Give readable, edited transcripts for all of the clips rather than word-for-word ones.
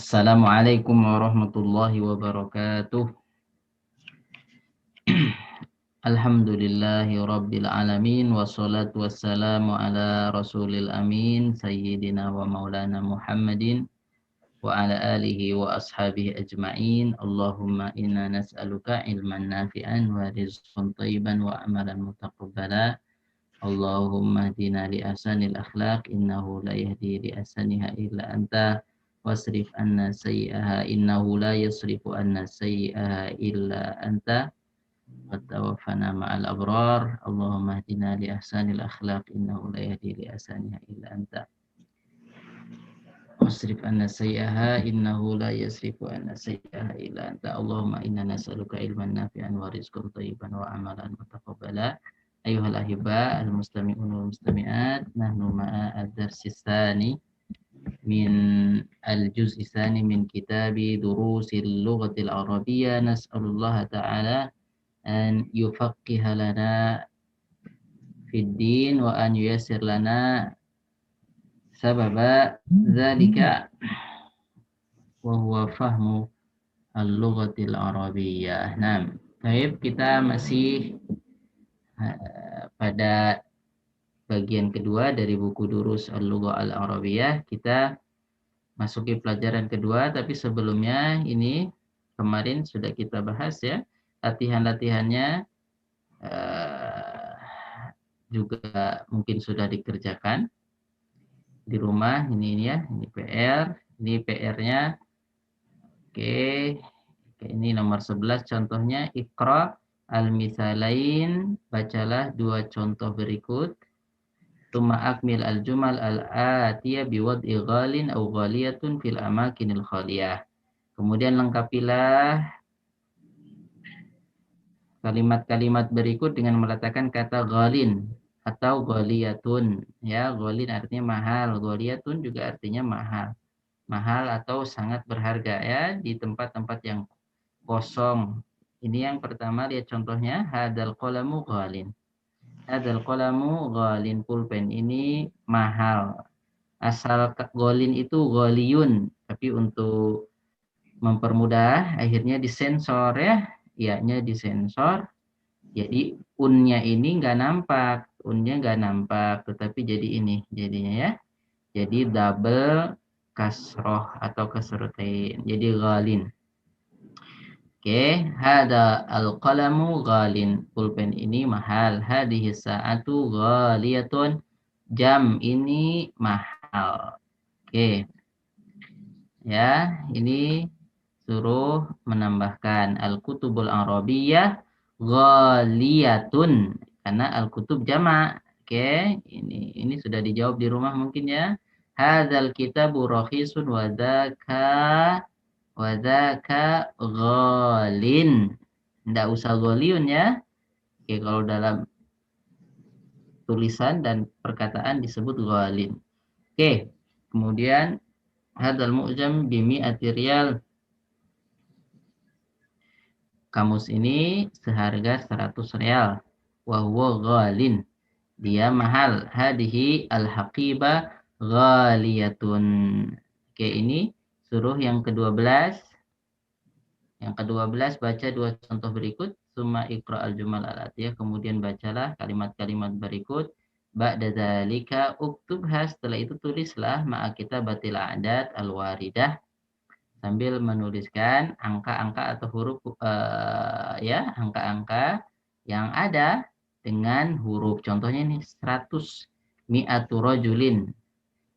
Assalamualaikum warahmatullahi wabarakatuh. Alhamdulillahi rabbil alamin. Wassalatu wassalamu ala rasulil amin. Sayyidina wa maulana Muhammadin wa ala alihi wa ashabihi ajma'in. Allahumma inna nas'aluka ilman nafi'an wa rizqan tayyiban wa amalan mutaqabbala. Allahumma hdina li ahsanil akhlaq innahu la yahdi li ahsaniha illa anta. Wasrif anna sayyi'aha innahu la yasrifu anna sayyi'aha illa anta. Wattawaffana ma'al abrar. Allahumma hdina li ahsanil akhlaq innahu la yahdi li ahsaniha illa anta. Wasrif anna sayyi'aha innahu la yasrifu anna sayyi'aha illa anta. Allahumma inna nas'aluka ilman nafi'an wa rizqan thayyiban wa amalan mutaqabbala. Ayuhal ahibba al-mustami'un wal mustami'at, nahnu ma'a ad-darsi tsani min al-juz'i tsani min kitabi durusil lughatil arabiyyah. Nas'alullaha ta'ala an yufaqqiha lana fid din wa an yuyassir lana sababa dzalika wa huwa fahmu al-lughatil arabiyyah. Nah, baik, kita masih pada bagian kedua dari buku Durus Al-Lughah Al-Arabiyah. Kita masuki pelajaran kedua, tapi sebelumnya ini kemarin sudah kita bahas ya, latihan-latihannya juga mungkin sudah dikerjakan di rumah. Ini ya, ini PR, ini PR-nya. Oke, ini nomor 11 contohnya, Iqra al-misalain, bacalah dua contoh berikut. Tuma akmil al-jumal al-atiyah biwad'i ghalin au ghaliyatun fil amakinil khaliyah. Kemudian lengkapilah kalimat-kalimat berikut dengan meletakkan kata ghalin atau ghaliyatun. Ya, ghalin artinya mahal, ghaliyatun juga artinya mahal. Mahal atau sangat berharga ya, di tempat-tempat yang kosong. Ini yang pertama, lihat contohnya, hadal qalamu ghalin. Hadal qalamu ghalin, pulpen ini mahal. Asal ghalin itu ghaliyun, tapi untuk mempermudah akhirnya disensor ya, iya-nya disensor. Jadi unnya ini nggak nampak, tetapi jadi ini jadinya ya. Jadi double kasroh atau kasrotain, jadi ghalin. Oke, hada al-qalamu ghalin, pulpen ini mahal. Hadhihi sa'atu ghaliyatun, jam ini mahal. Oke. Ya, ini suruh menambahkan al-kutubul arabiyyah ghaliyatun, karena al-kutub jamak. Oke, ini sudah dijawab di rumah mungkin ya. Hadzal kitabu rakhisun wa dzaka ghalin. Enggak usah ghaliyun ya. Oke, kalau dalam tulisan dan perkataan disebut ghalin. Oke, kemudian hadzal mu'jam bi mi'ati riyal. Kamus ini seharga 100 real. Wa huwa ghalin, dia mahal. Hadhihi al-haqiba ghaliyatun. Oke, ini suruh yang ke-12. Yang ke-12 baca dua contoh berikut. Summa iqra al-jumal al-atiyah, kemudian bacalah kalimat-kalimat berikut. Ba'da dzalika uktubha, setelah itu tulislah ma'a kitabatil a'dad al-waridah, sambil menuliskan angka-angka atau huruf ya, angka-angka yang ada dengan huruf. Contohnya ini 100, mi'atu rajulin,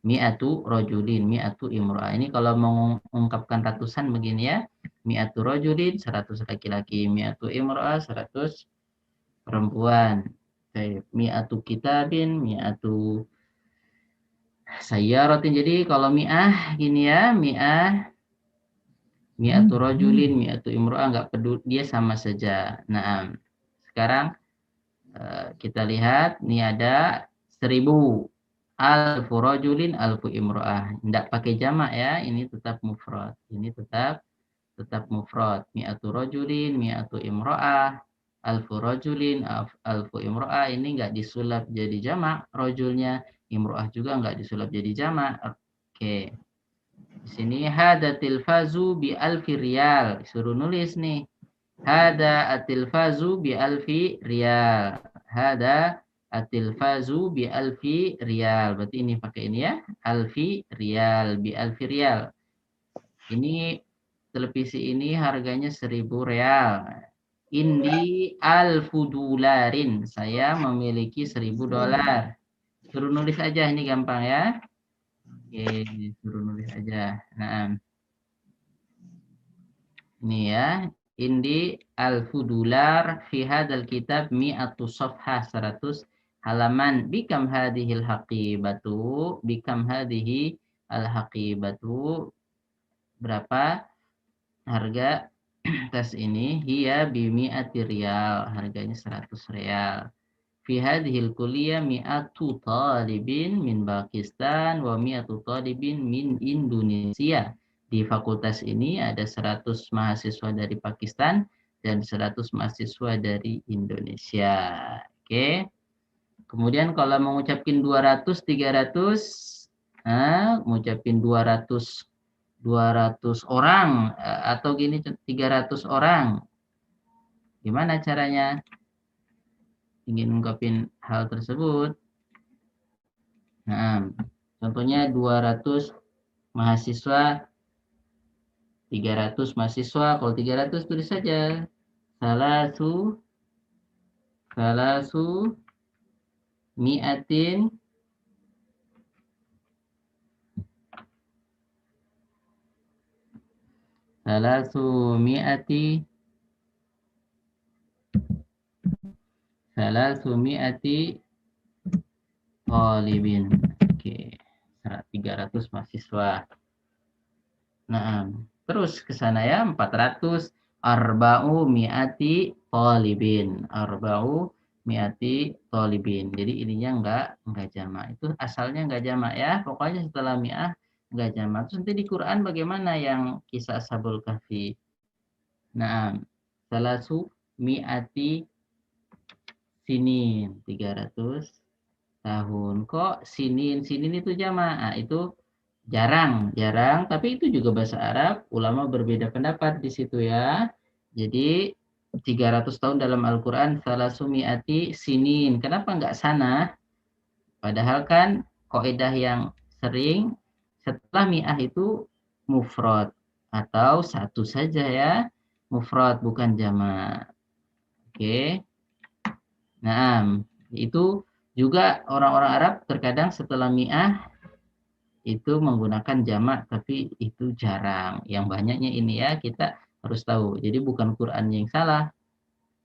mi'atu rajulin, mi'atu imra'ah. Ini kalau mengungkapkan ratusan begini ya, mi'atu rajulin 100 laki-laki, mi'atu imra'ah 100 perempuan. Mi'atu kitabin, mi'atu sayyaratin. Jadi kalau mi'ah gini ya, mi'atu rajulin, mi'atu imra'ah, enggak peduli, dia sama saja. Nah, sekarang kita lihat ini ada 1000. Alfu rajulin, alfu imra'ah. Tidak pakai jamak ya, ini tetap mufrad. Ini tetap mufrad. Mi'atu rajulin, mi'atu imra'ah, alfu rajulin, alfu imra'ah. Ini enggak disulap jadi jamak rajulnya, imra'ah juga enggak disulap jadi jamak. Oke. Sini hada tilfazu bi alfi riyal. Suruh nulis nih. Hada atilfazu bi alfi riyal. Hada atilfazu bi alfi riyal. Berarti ini pakai ini ya. Alfi riyal bi alfi riyal. Ini televisi ini harganya 1.000 real. Indi alfu dolarin. Saya memiliki 1.000 dolar. Suruh nulis aja, ini gampang ya. Oke, suruh nulis aja. Nah, ini ya. Indi alfu dolar fi hadal kitab mi'atu safhah 100 halaman. Bikam hadihil haqibatu. Bikam hadihi al haqibatu. Berapa harga tas ini? Hiya bimi'ati riyal. Harganya 100 real. Fi hadhil kuliah mi'atu talibin min Pakistan wa mi'atu talibin min Indonesia. Di fakultas ini ada 100 mahasiswa dari Pakistan dan 100 mahasiswa dari Indonesia. Oke. Kemudian kalau mengucapkan 200, 300, mengucapkan 200 orang atau gini 300 orang. Gimana caranya? Ingin ungkapin hal tersebut. Nah, contohnya 200 mahasiswa, 300 mahasiswa. Kalau 300 tulis saja salasu mi'atin salasu mi'ati talibin. Oke, 300 mahasiswa. Nah, terus ke sana ya 400 arba'u mi'ati talibin. Arba'u mi'ati talibin. Jadi ininya enggak jamak. Itu asalnya enggak jamak ya. Pokoknya setelah mi'ah enggak jamak. Terus nanti di Quran bagaimana yang kisah Ashabul Kahfi? Nah, salasu mi'ati sinin 300 tahun. Kok sinin itu jamak? Nah, itu jarang, tapi itu juga bahasa Arab, ulama berbeda pendapat di situ ya. Jadi 300 tahun dalam Al-Qur'an salasumiati sinin. Kenapa enggak sana? Padahal kan kaidah yang sering setelah mi'ah itu mufrad atau satu saja ya. Mufrad bukan jamak. Oke. Nah, itu juga orang-orang Arab terkadang setelah mi'ah itu menggunakan jamak, tapi itu jarang. Yang banyaknya ini ya kita harus tahu. Jadi bukan Quran yang salah.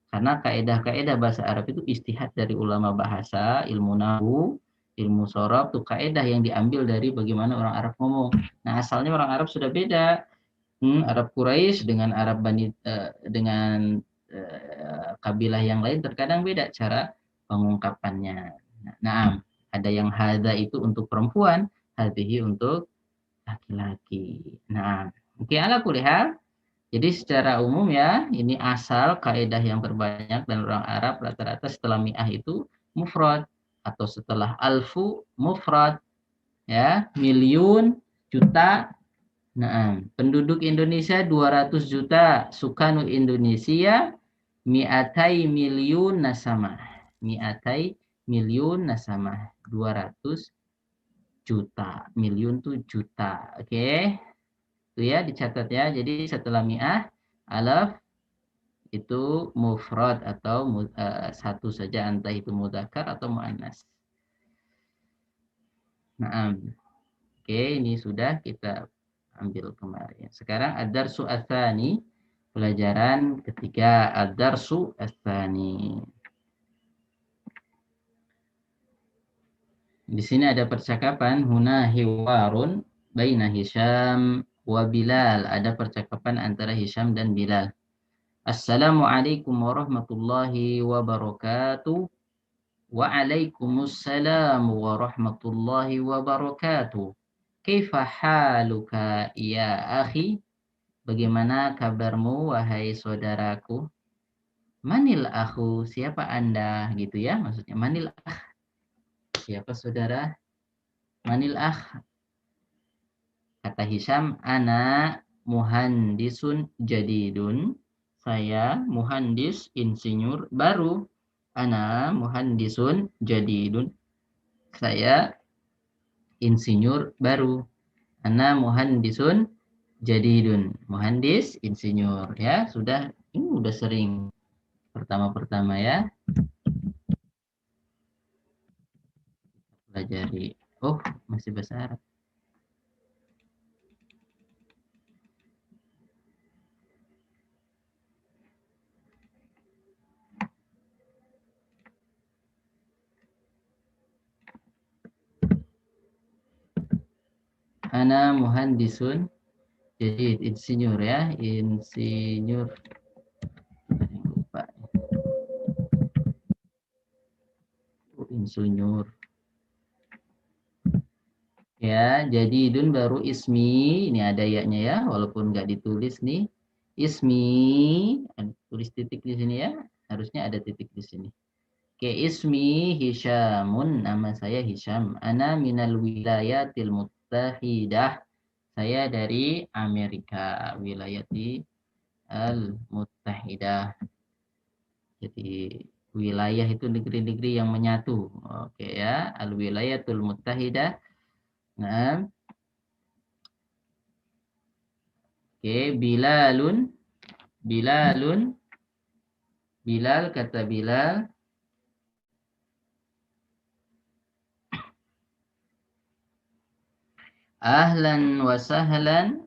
Karena kaedah-kaedah bahasa Arab itu istihad dari ulama bahasa, ilmu nahwu, ilmu sorof, itu kaedah yang diambil dari bagaimana orang Arab ngomong. Nah, asalnya orang Arab sudah beda. Arab Quraisy dengan Arab dengan kabilah yang lain terkadang beda cara pengungkapannya. Nah, ada yang hadza itu untuk perempuan, hadhihi untuk laki-laki. Nah, oke, ala kulihal. Jadi secara umum ya, ini asal kaidah yang terbanyak dan orang Arab rata-rata setelah mi'ah itu mufrad atau setelah alfu mufrad ya, miliun, juta. Nah, penduduk Indonesia 200 juta, sukanu Indonesia mi'atai milyun nasamah. Mi'atai milyun nasamah. 200 juta. Milyun tuh juta. Oke. Itu ya dicatat ya. Jadi setelah mi'ah, alaf itu mufrad atau satu saja, entah itu mudzakkar atau muannas. Nah, oke, ini sudah kita ambil kemarin. Sekarang ad-darsu ats-tsani, pelajaran ketiga, ad-darsu ats-tsani. Di sini ada percakapan huna hiwarun baina Hisham wa Bilal. Ada percakapan antara Hisham dan Bilal. Assalamualaikum warahmatullahi wabarakatuh. Waalaikumsalam warahmatullahi wabarakatuh. Kaifa haluka ya akhi? Bagaimana kabarmu wahai saudaraku? Manil akhu? Siapa Anda? Gitu ya maksudnya. Manil akh? Siapa saudara? Manil akh? Kata Hisham, ana muhandisun jadidun. Saya muhandis insinyur baru. Ana muhandisun jadidun. Saya insinyur baru. Ana muhandisun jadidun. Muhandis insinyur ya, sudah ini udah sering pertama-pertama ya pelajari. Oh, masih bahasa Arab. Ana muhandisun jadi insinyur ya, insinyur. Lupa. Insinyur. Ya, jadi idun baru ismi, ini ada ya-nya ya, walaupun nggak ditulis nih. Ismi, tulis titik di sini ya, harusnya ada titik di sini. Oke, ismi Hisyamun, nama saya Hisyam. Ana minal wilayatil muttahidah. Saya dari Amerika, wilayati al-muttahidah. Jadi wilayah itu negeri-negeri yang menyatu. Oke ya, al-wilayatul muttahidah. Nah, oke, Bilalun, Bilalun, Bilal kata Bilal. Ahlan wa sahlan.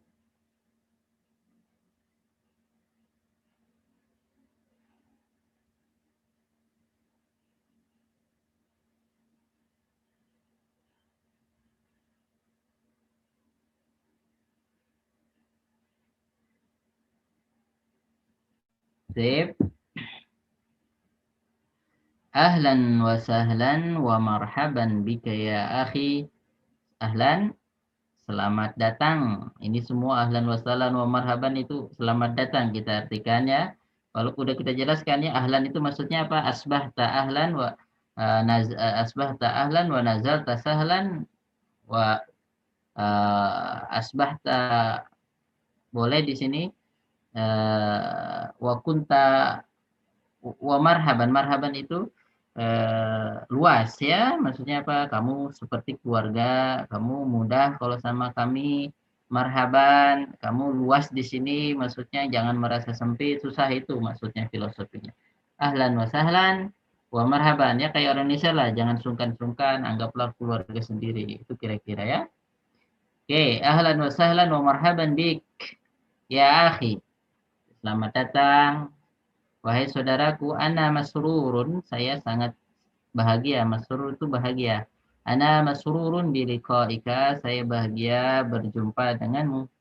Sip. Ahlan wa sahlan wa marhaban bika ya akhi. Ahlan, selamat datang. Ini semua ahlan wa sahlan wa marhaban itu selamat datang kita artikan ya. Kalau udah kita jelaskan ya, ahlan itu maksudnya apa? Asbahta ahlan wa asbahta ahlan wa nazalta sahlan wa asbahta, boleh di sini wa kunta wa marhaban. Marhaban itu luas ya, maksudnya apa? Kamu seperti keluarga, kamu mudah kalau sama kami. Marhaban, kamu luas di sini, maksudnya jangan merasa sempit, susah, itu maksudnya filosofinya. Ahlan wa sahlan wa marhaban, ya kayak orang Indonesia lah, jangan sungkan-sungkan, anggaplah keluarga sendiri, itu kira-kira ya. Oke, ahlan wa sahlan wa marhaban bik ya akhi. Selamat datang wahai saudaraku. Ana masrurun, saya sangat bahagia. Masrur itu bahagia. Ana masrurun biliqaika, saya bahagia berjumpa denganmu.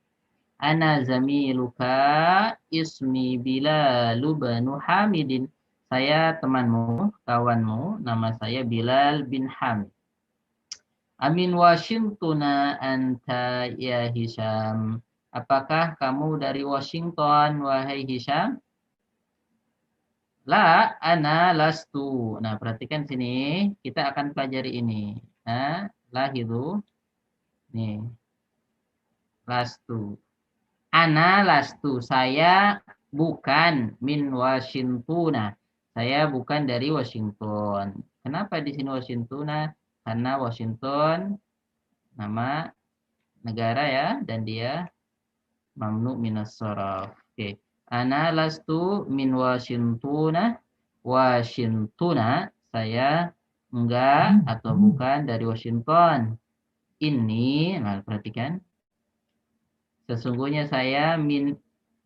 Ana zamiluka ismi Bilal bin Hamidin. Saya temanmu, kawanmu, nama saya Bilal bin Hamid. Amin Washingtona anta ya Hisham. Apakah kamu dari Washington, wahai Hisham? La, ana lastu. Nah, perhatikan sini. Kita akan pelajari ini. Nah, lah itu. Nih, lastu. Ana lastu. Saya bukan min Washington. Saya bukan dari Washington. Kenapa di sini Washington? Karena Washington nama negara ya, dan dia mamnu minas sharaf. Oke. Ana lastu min Washington. Washington, saya enggak atau bukan dari Washington. Ini, nah perhatikan. Sesungguhnya saya min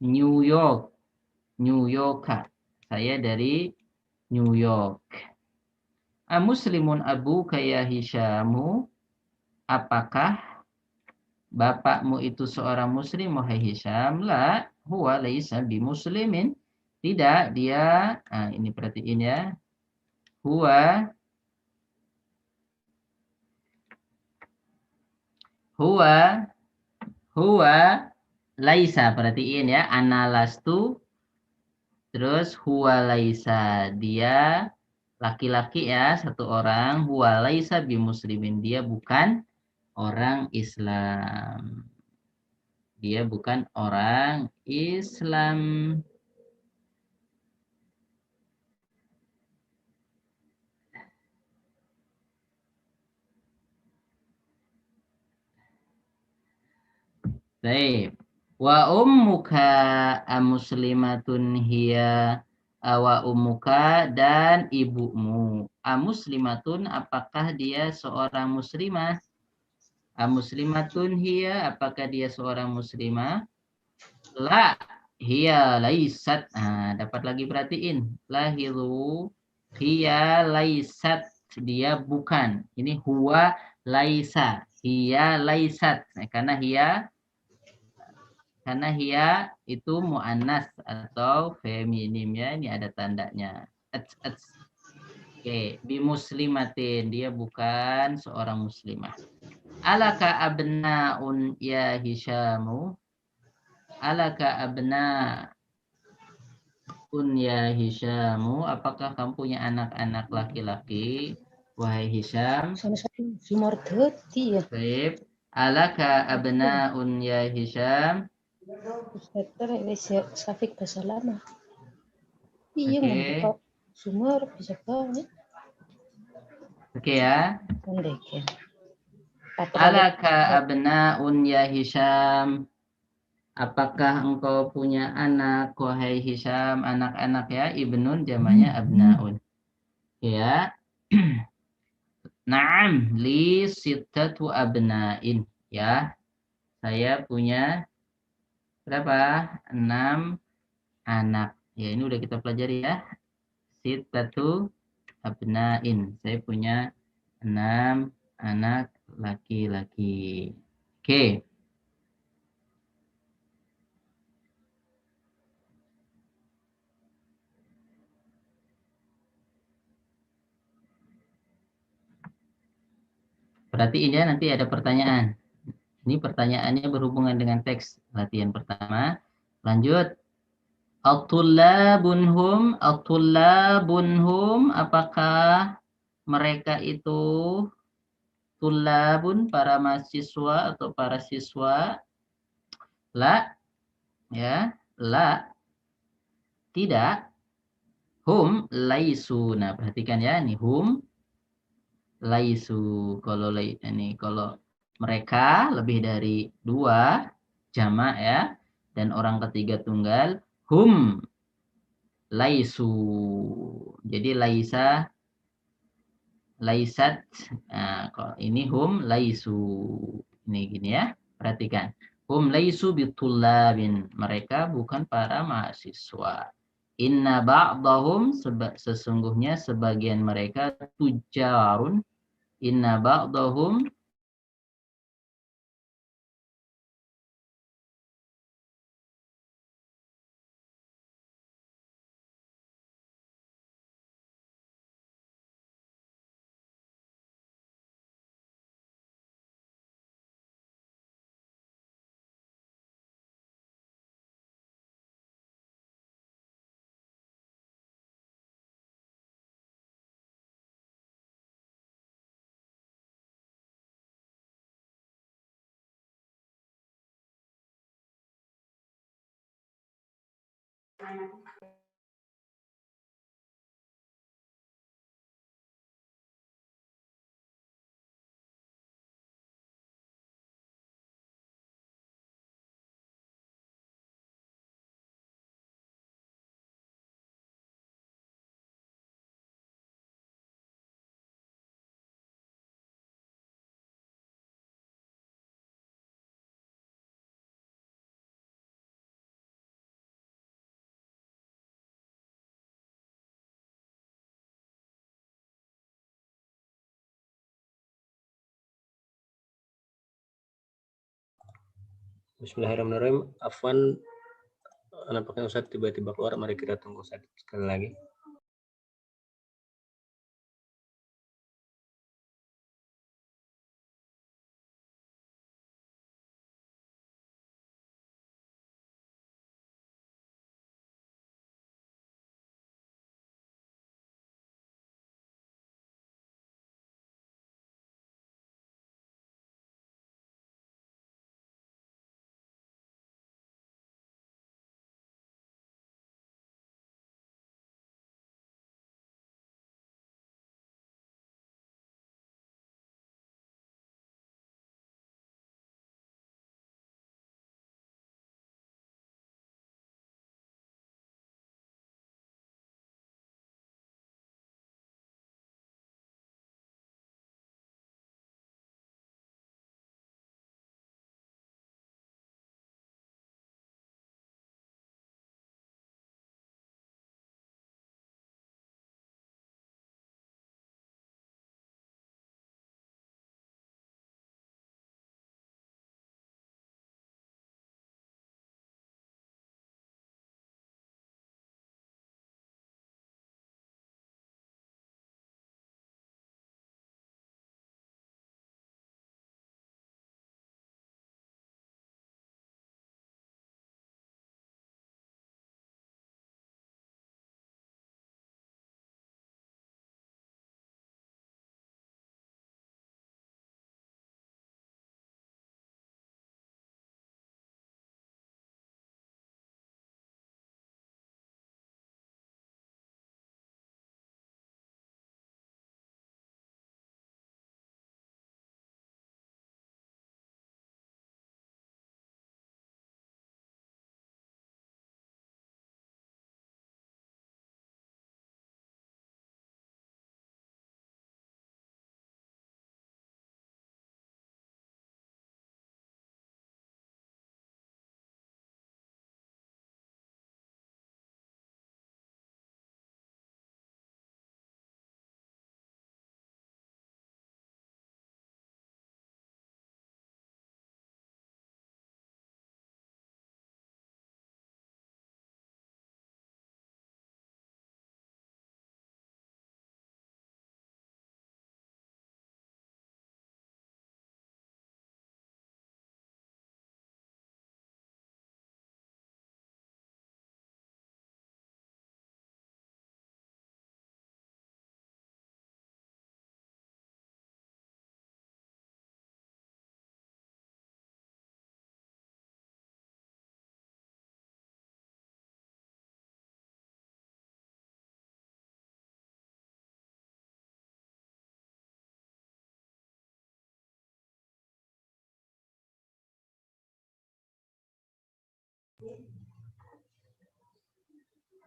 New York. New York. Saya dari New York. Muslimun abu kaya Hisyamu. Apakah bapakmu itu seorang muslim, wahai Hisyam? La, huwa laisa bimuslimin. Tidak, dia, ini perhatiin ya. Huwa huwa huwa laisa, perhatiin ya. Ana lastu, terus huwa laisa, dia laki-laki ya, satu orang. Huwa laisa bimuslimin, dia bukan orang Islam. Dia bukan orang Islam. Baik. Wa ummuka amuslimatun hiya wa ummuka dan ibumu. Amuslimatun apakah dia seorang muslimah? Amuslimatun hiya apakah dia seorang muslimah? La hiya laisat. Nah, dapat lagi perhatiin. Lahiru hiya laisat. Dia bukan. Ini huwa laisa. Hiya laisat. Nah, karena hiya itu muannas atau feminim ya. Ini ada tandanya. Oke, bimuslimatin. Dia bukan seorang muslimah. Alaka abnaun ya Hisyamu? Alaka abnaun ya Hisyamu? Apakah kamu punya anak-anak laki-laki? Wahai Hisyam. Sama satu Sumar Deti ya. Baik. Alaka abnaun ya Hisyam? Ustaz Safik bahasa lama. Iya Oke. membuka sumur bisa banget. Oke ya. Pendek ya. Alaka abnaun ya Hisyam? Apakah engkau punya anak, wahai Hisyam? Anak-anak ya, ibnun jamanya abnaun. Ya. Naam, li sittatu abnain. Ya, saya punya berapa? 6 anak. Ya, ini udah kita pelajari ya. Sittatu abnain. Saya punya 6 anak laki-laki. Oke. Perhatiin ya, nanti ada pertanyaan. Ini pertanyaannya berhubungan dengan teks latihan pertama. Lanjut. At-tullabunhum, apakah mereka itu tullabun, para mahasiswa atau para siswa? La, ya, la, tidak. Hum laisu. Nah, perhatikan ya, ini hum laisu. Kalau mereka lebih dari 2 jamak ya, dan orang ketiga tunggal, hum laisu. Jadi laisat. Nah, kalau ini hum laisu. Ini gini ya, perhatikan. Hum laisu bitullabin. Mereka bukan para mahasiswa. Inna ba'dahum, sesungguhnya sebagian mereka tujarun. Inna ba'dahum Bismillahirrahmanirrahim. Afwan, nampaknya Ustaz tiba-tiba keluar. Mari kita tunggu Ustaz sekali lagi.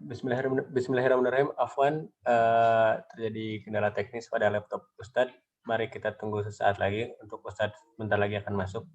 Bismillahirrahmanirrahim. Afwan, terjadi kendala teknis pada laptop Ustadz. Mari kita tunggu sesaat lagi untuk Ustadz bentar lagi akan masuk.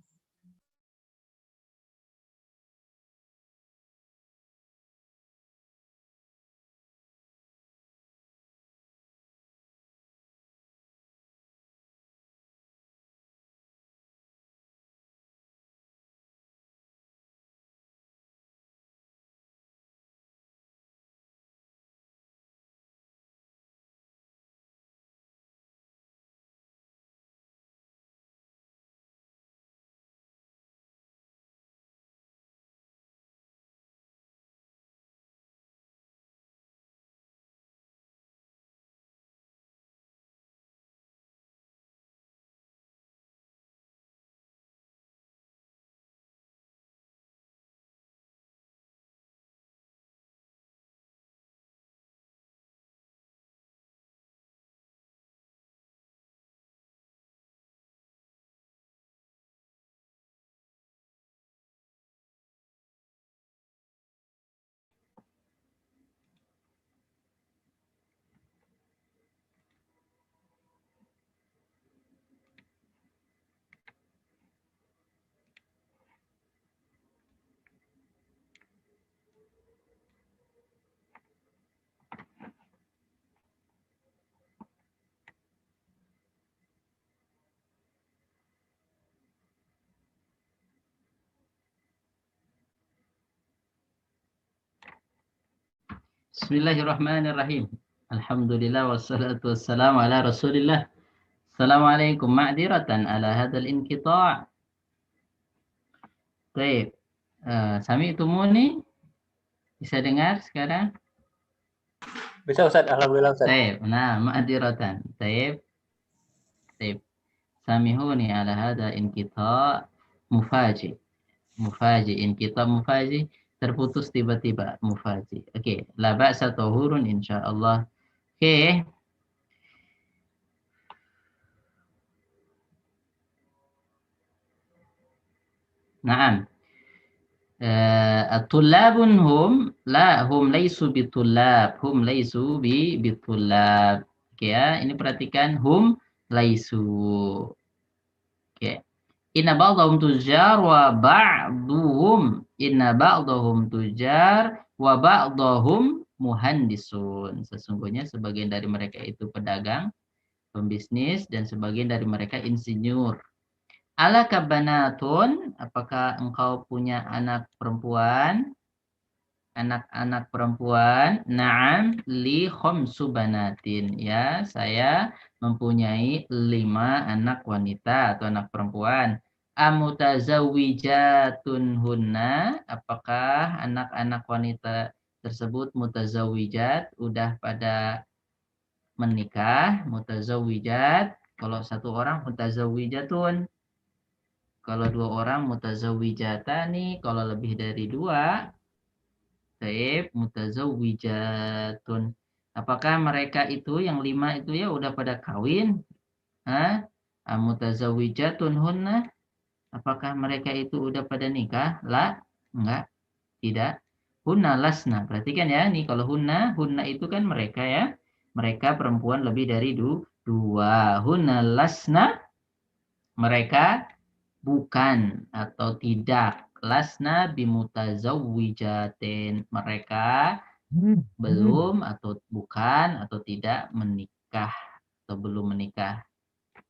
Bismillahirrahmanirrahim. Alhamdulillah wassalatu wassalamu ala Rasulillah. Assalamualaikum, ma'dziratan ala hadzal inqita'. Baik. Sami'tumuni? Bisa dengar sekarang? Bisa Ustadz, alhamdulillah Ustadz. Baik. Nah, ma'dziratan. Baik. Baik. Samihuni ala hadzal inqita' mufaji. Mufaji, inqita' mufaji. Terputus tiba-tiba, mufaji. Oke, la ba'sa tahurun insyaallah. Oke. Naam. At-tullabun hum laisu bitullab, hum laisu bitullab. Oke ya, ini perhatikan hum laisu. Oke. Inna ba'dahum tujar wa ba'duhum tujar wa ba'dahum muhandisun. Sesungguhnya sebagian dari mereka itu pedagang, pembisnis, dan sebagian dari mereka insinyur. Alaka banatun, apakah engkau punya anak perempuan? Anak-anak perempuan? Na'am li khamsu banatin. Ya, saya mempunyai 5 anak wanita atau anak perempuan. Amutazawwijatun hunna, apakah anak-anak wanita tersebut mutazawwijat, udah pada menikah? Mutazawwijat, kalau satu orang mutazawwijatun. Kalau 2 orang mutazawwijatani, kalau lebih dari 2, taib mutazawwijatun. Apakah mereka itu yang 5 itu ya udah pada kawin? Mutazawwijatun hunna, apakah mereka itu udah pada nikah? La, enggak, tidak. Hunna lasna, perhatikan ya, nih kalau hunna itu kan mereka ya. Mereka perempuan lebih dari 2. Hunna lasna, mereka bukan atau tidak. Lasna bimutazawwijatin, mereka belum atau bukan atau tidak menikah atau belum menikah.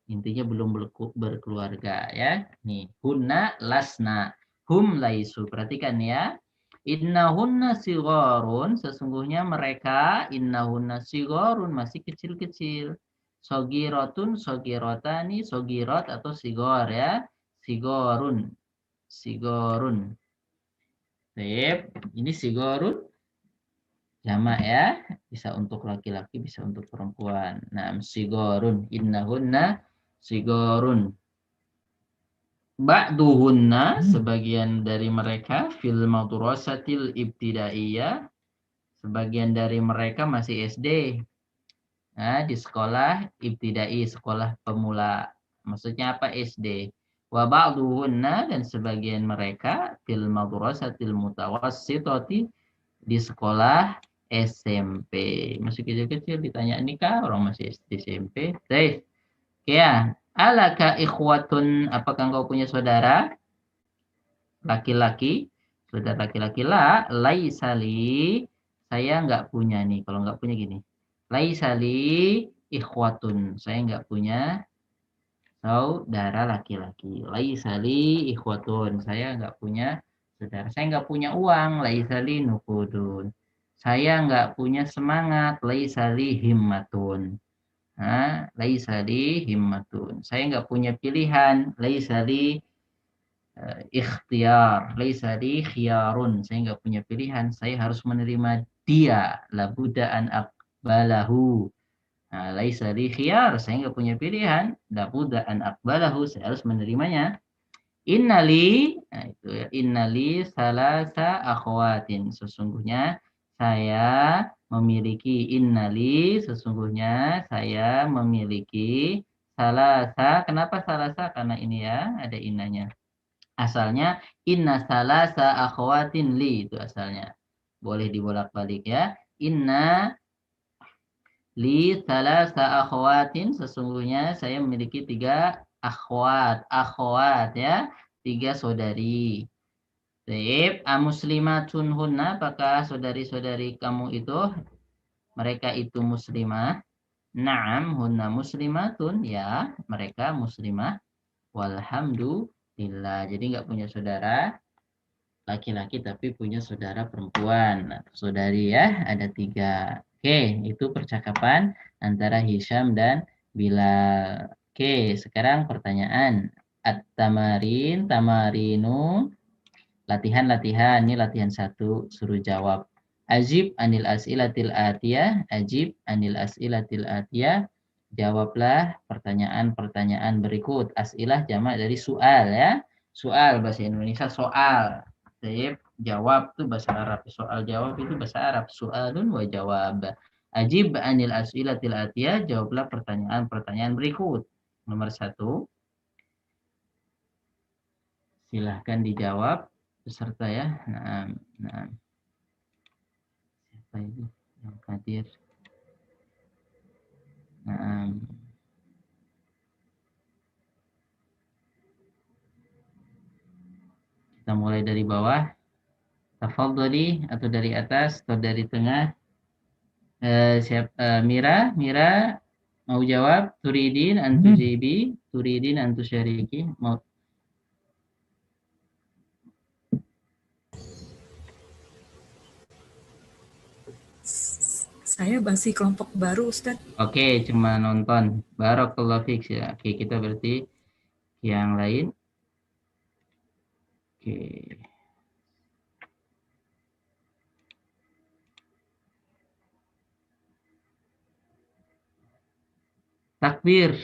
Intinya belum berkeluarga ya. Nih, hunna lasna, hum laisu. Perhatikan ya. Innahunna sigharun, sesungguhnya mereka innahunna sigharun, masih kecil-kecil. Sogiratun, sogirotani, sogirat atau sigor ya. Sigorun. Sigorun. Sip. Ini sigorun jamak ya. Bisa untuk laki-laki, bisa untuk perempuan. Nah, sigorun. Innahunna sigorun. Ba'duhunna, sebagian dari mereka fil madrasatil ibtidaiyah, sebagian dari mereka masih SD. Nah, di sekolah ibtidai, sekolah pemula. Maksudnya apa SD? Wa ba'duhunna, dan sebagian mereka fil madrasatil mutawassithati, di sekolah SMP. Masih kecil-kecil ditanya nikah, orang masih SD SMP. Baik. Ya, alaka ikhwatun, apakah engkau punya saudara laki-laki? Saudara laki-laki, la laisali, saya enggak punya nih. Kalau enggak punya gini. Laisali ikhwatun, saya enggak punya saudara laki-laki. Laisali ikhwatun, saya enggak punya saudara. Saya enggak punya uang. Laisali nukudun. Saya enggak punya semangat. Laisali himmatun. Laisali himmatun. Saya enggak punya pilihan. Laisali ikhtiar. Laisali khiyarun. Saya enggak punya pilihan. Saya harus menerima dia. Labuda an aqbalahu. Laisa li khiyar, saya nggak punya pilihan. Labuda an aqbalahu, saya harus menerimanya. Innali, nah itu ya, innali salasa akhwatin. Sesungguhnya saya memiliki, innali, sesungguhnya saya memiliki salasa. Kenapa salasa? Karena ini ya, ada innanya. Asalnya inna salasa akhwatin li, itu asalnya. Boleh dibolak-balik ya. Inna li salasa akhwatin, sesungguhnya saya memiliki 3 akhwat. Akhwat ya, 3 saudari. Baik, amuslimatun hunna, apakah saudari-saudari kamu itu mereka itu muslimah? Naam, hunna muslimatun, ya, mereka muslimah. Walhamdulillah. Jadi enggak punya saudara laki-laki tapi punya saudara perempuan. Nah, saudari ya, ada 3. Oke, itu percakapan antara Hisham dan Bilal. Oke, sekarang pertanyaan. At-tamarin, tamarinu, latihan-latihan. Ini latihan 1, suruh jawab. Ajib anil as'ilatil atiyah, ajib anil as'ilatil atiyah. Jawablah pertanyaan-pertanyaan berikut. As'ilah jamak dari soal ya. Soal bahasa Indonesia soal. Jawab itu bahasa Arab. Soal jawab itu bahasa Arab. Soalun wa jawab. Ajib anil as'ilatil atiyah, jawablah pertanyaan-pertanyaan berikut. Nomor 1, silahkan dijawab peserta ya. Nah, siapa ini yang hadir? Nah, kita mulai dari bawah. Tafadhali, atau dari atas atau dari tengah. Mira mau jawab? Turidin antujibi, turidin antusyariki. Mau? Saya masih kelompok baru, Ustaz. Oke, cuma nonton. Barakallahu fiik ya. Oke, kita berarti yang lain. Oke. Takbir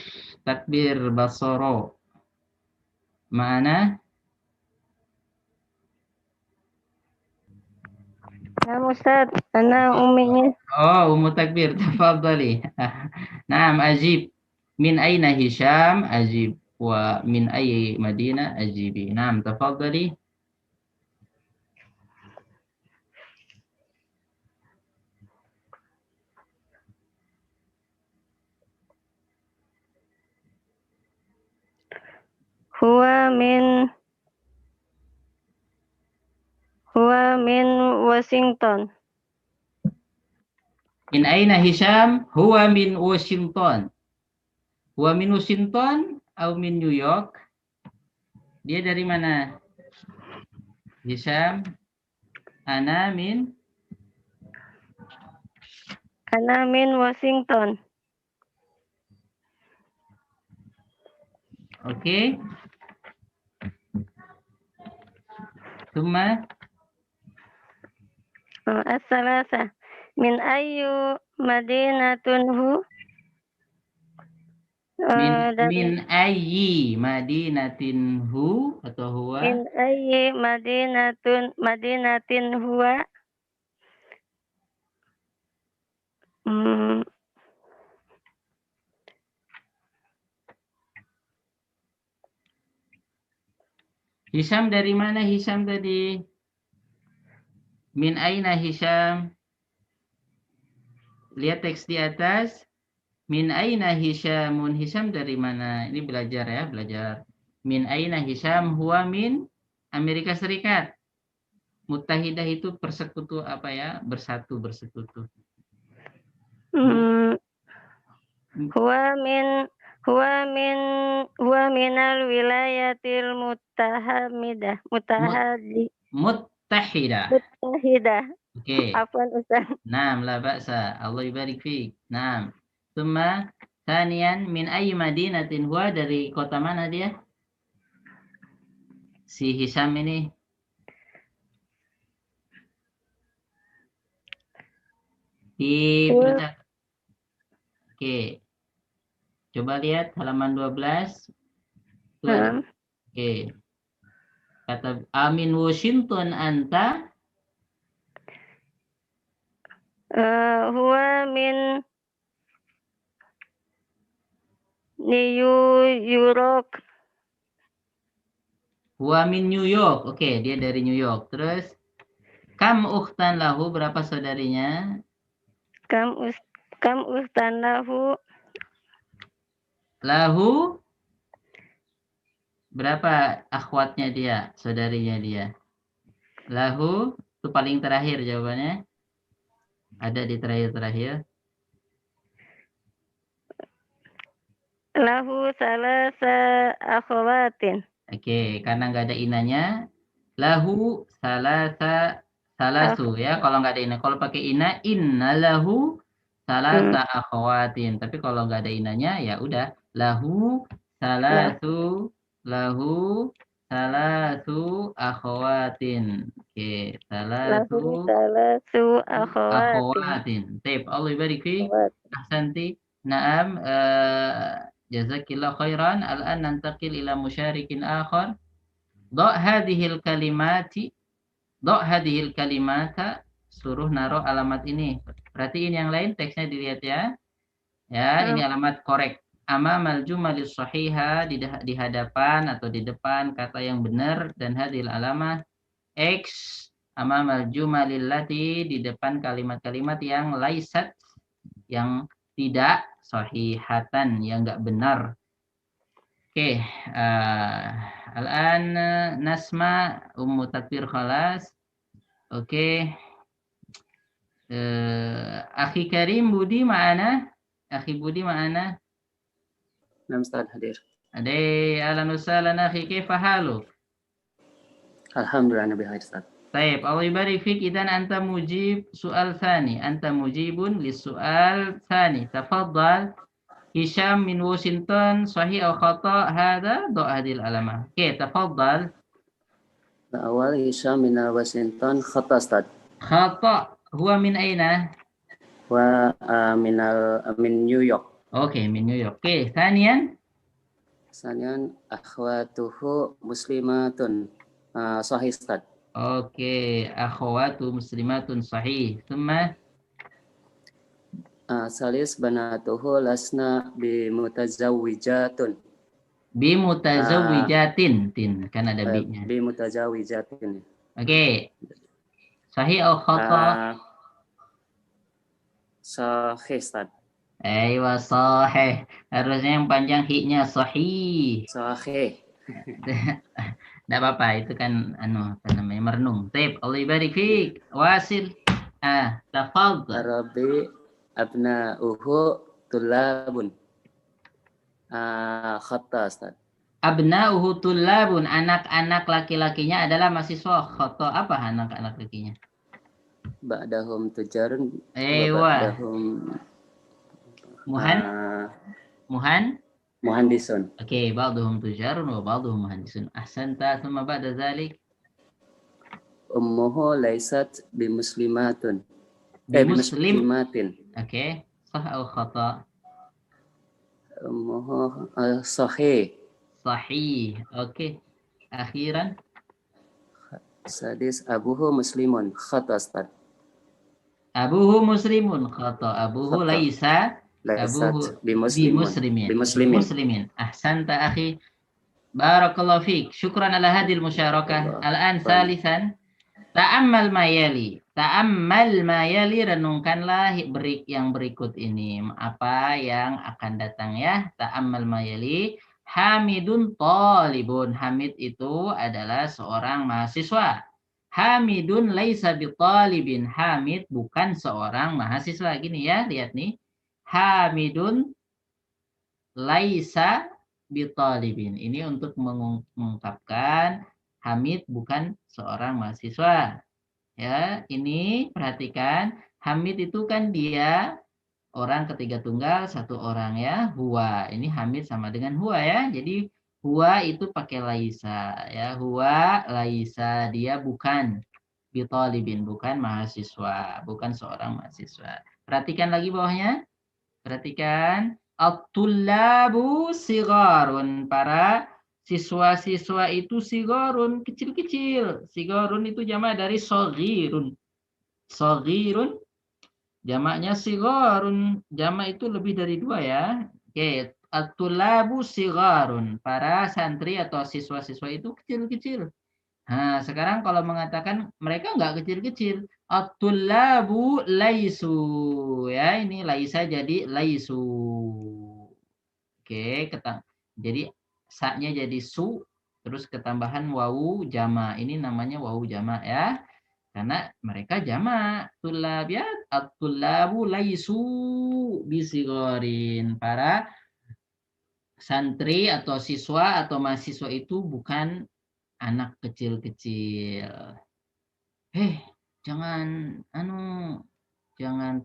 basoro. Mana? Ya Ustaz, ana uminya. Oh, takbir. Tafadhali. Naam, ajib. Min aina Hisham? Ajib. Wa min ayyi madina? Ajibi. Naam, tafadhali. Huwa min Washington. Min aina Hisham? Huwa min Washington. Huwa min Washington atau min New York? Dia dari mana? Hisham? Ana min Washington. Oke. Summa As-salasa. Min ayyu madinatun hu? min ayyi madinatin hu atau huwa? Min ayyi madinatin huwa? Hisham dari mana Hisham tadi? Min aina Hisham? Lihat teks di atas. Min aina Hishamun? Hisham dari mana? Ini belajar ya, belajar. Min aina Hisham? Huwa min Amerika Serikat. Muttahidah itu persekutu apa ya? Bersatu, bersekutu. Huwa minal wilayatil muttahidah. Muttahidah. Oke. Afwan Ustaz. Naam, la ba'sa. Allah yubarik fiik. Naam. Tsumma thaniyan min ayyi madinatin huwa? Dari kota mana dia? Si Hisham ini. Oke. Coba lihat halaman 12. Tuh. Oke. Kata Amin Washington anta? Huwa min New York. Huwa min New York. Oke, dia dari New York. Terus kam ukhtan lahu? Berapa saudarinya? Kam ustan lahu. Lahu berapa akhwatnya dia, saudarinya dia? Lahu itu paling terakhir jawabannya. Ada di terakhir-terakhir. Lahu salasa akhwatin. Oke, karena nggak ada inanya. Lahu salasu ya. Kalau nggak ada ina, kalau pakai ina, inna lahu salasa akhwatin. Tapi kalau nggak ada inanya, ya udah. Lahu salasu akhwatin. Oke, salasu akhwatin. Baik, Allah yubarik fiik. Ahsanti. Naam, jazakillah khairan. Al-an nantaqil ila musyarikin akhar. Da' hadhil kalimata. Suruh naruh alamat ini. Perhatiin yang lain, teksnya dilihat ya. Ya, ini alamat korek. Amamal jumalis sahiha, di hadapan atau di depan kata yang benar, dan hadil alamah X amamal jumalil lati, di depan kalimat-kalimat yang laisat, yang tidak sahihatan, yang enggak benar. Oke, al-an nasma ummu takbir khalas. Oke. Akhi Karim Budi ma'ana? Akhi Budi ma'ana? Nam Ustaz hadir. Adai, ahlan wa sahlan akhi, kaifa haluk? Alhamdulillah nabi hadir Ustaz. Baik, Allah yubarik fik. Idan anta mujib soal tsani. Anta mujibun lis soal tsani. Tafaddal. Hisham min Washington sahih atau khata? Hada do hadil alamah. Oke, tafaddal. Awal Hisham min Washington khata Ustaz. Khata. Huwa min aina? Wa min New York. Oke, min New York. Oke, thaniyan. Sanian akhwatuhu muslimatun. Sahih Ustaz. Oke, akhwatu muslimatun sahih. Thumma salis banatuhu lasna bimutazawwijatun. Bimutazawwijatin, kan ada bi-nya. Bimutazawwijatin. Oke. Sahih atau khata? Sahih Ustaz. Aywa sahih. Harusnya yang panjang hi-nya sahih. Sahih. Enggak apa-apa, itu kan apa namanya, merenung. Baik, Allah yubarik fiik. Wasil. Tafadhal. Arabi abna'uhu tulabun. Khata Ustaz. Abna'uhu tulabun, anak-anak laki-lakinya adalah mahasiswa. Khata apa anak-anak lakinya? Ba'dahum tujarun. Aywa. Muhandisun. Oke, ba'duhum tujarun wa ba'duhum muhandisun. Ahsanta, thumma ba'da dzalik. Ummuhu laysat bimuslimatun. Bimuslimatin. Oke, sah atau khata? Ummuhu sahih. Sahih. Oke. Akhiran. Sadis abuhu muslimun. Khata Ustaz. Abuhu muslimun. Khata. Abuhu laisa. Abuhu bimuslimin. Ahsanta akhi. Barakallahu fiik. Syukran ala hadil musyarakah. Al-an salisan. Ta'ammal mayali. Ta'ammal mayali, renungkanlah yang berikut ini. Apa yang akan datang ya? Ta'ammal mayali. Hamidun talibun. Hamid itu adalah seorang mahasiswa. Hamidun laisa bitalibin. Hamid bukan seorang mahasiswa. Gini ya, lihat nih. Hamidun laisa bitalibin. Ini untuk mengungkapkan Hamid bukan seorang mahasiswa. Ya, ini perhatikan. Hamid itu kan dia orang ketiga tunggal, satu orang ya. Huwa. Ini Hamid sama dengan huwa ya. Jadi huwa itu pakai laisa ya. Huwa laisa, dia bukan bitalibin, bukan mahasiswa, bukan seorang mahasiswa. Perhatikan lagi bawahnya. Perhatikan. At-tullabu sigarun. Para siswa-siswa itu sigarun, kecil-kecil. Sigarun itu jamak dari sogirun. Sogirun, jamaknya sigarun. Jamak itu lebih dari 2 ya. Oke. At-tullabu sigarun. Para santri atau siswa-siswa itu kecil-kecil. Nah, sekarang kalau mengatakan mereka enggak kecil-kecil. At-tullabu laisu. Ya, ini laisa jadi laisu. Oke, jadi sa-nya jadi su, terus ketambahan wawu jama. Ini namanya wawu jama ya. Karena mereka jama. Tullab ya, at-tullabu laisu bisigorin. Para santri atau siswa atau mahasiswa itu bukan anak kecil-kecil. Jangan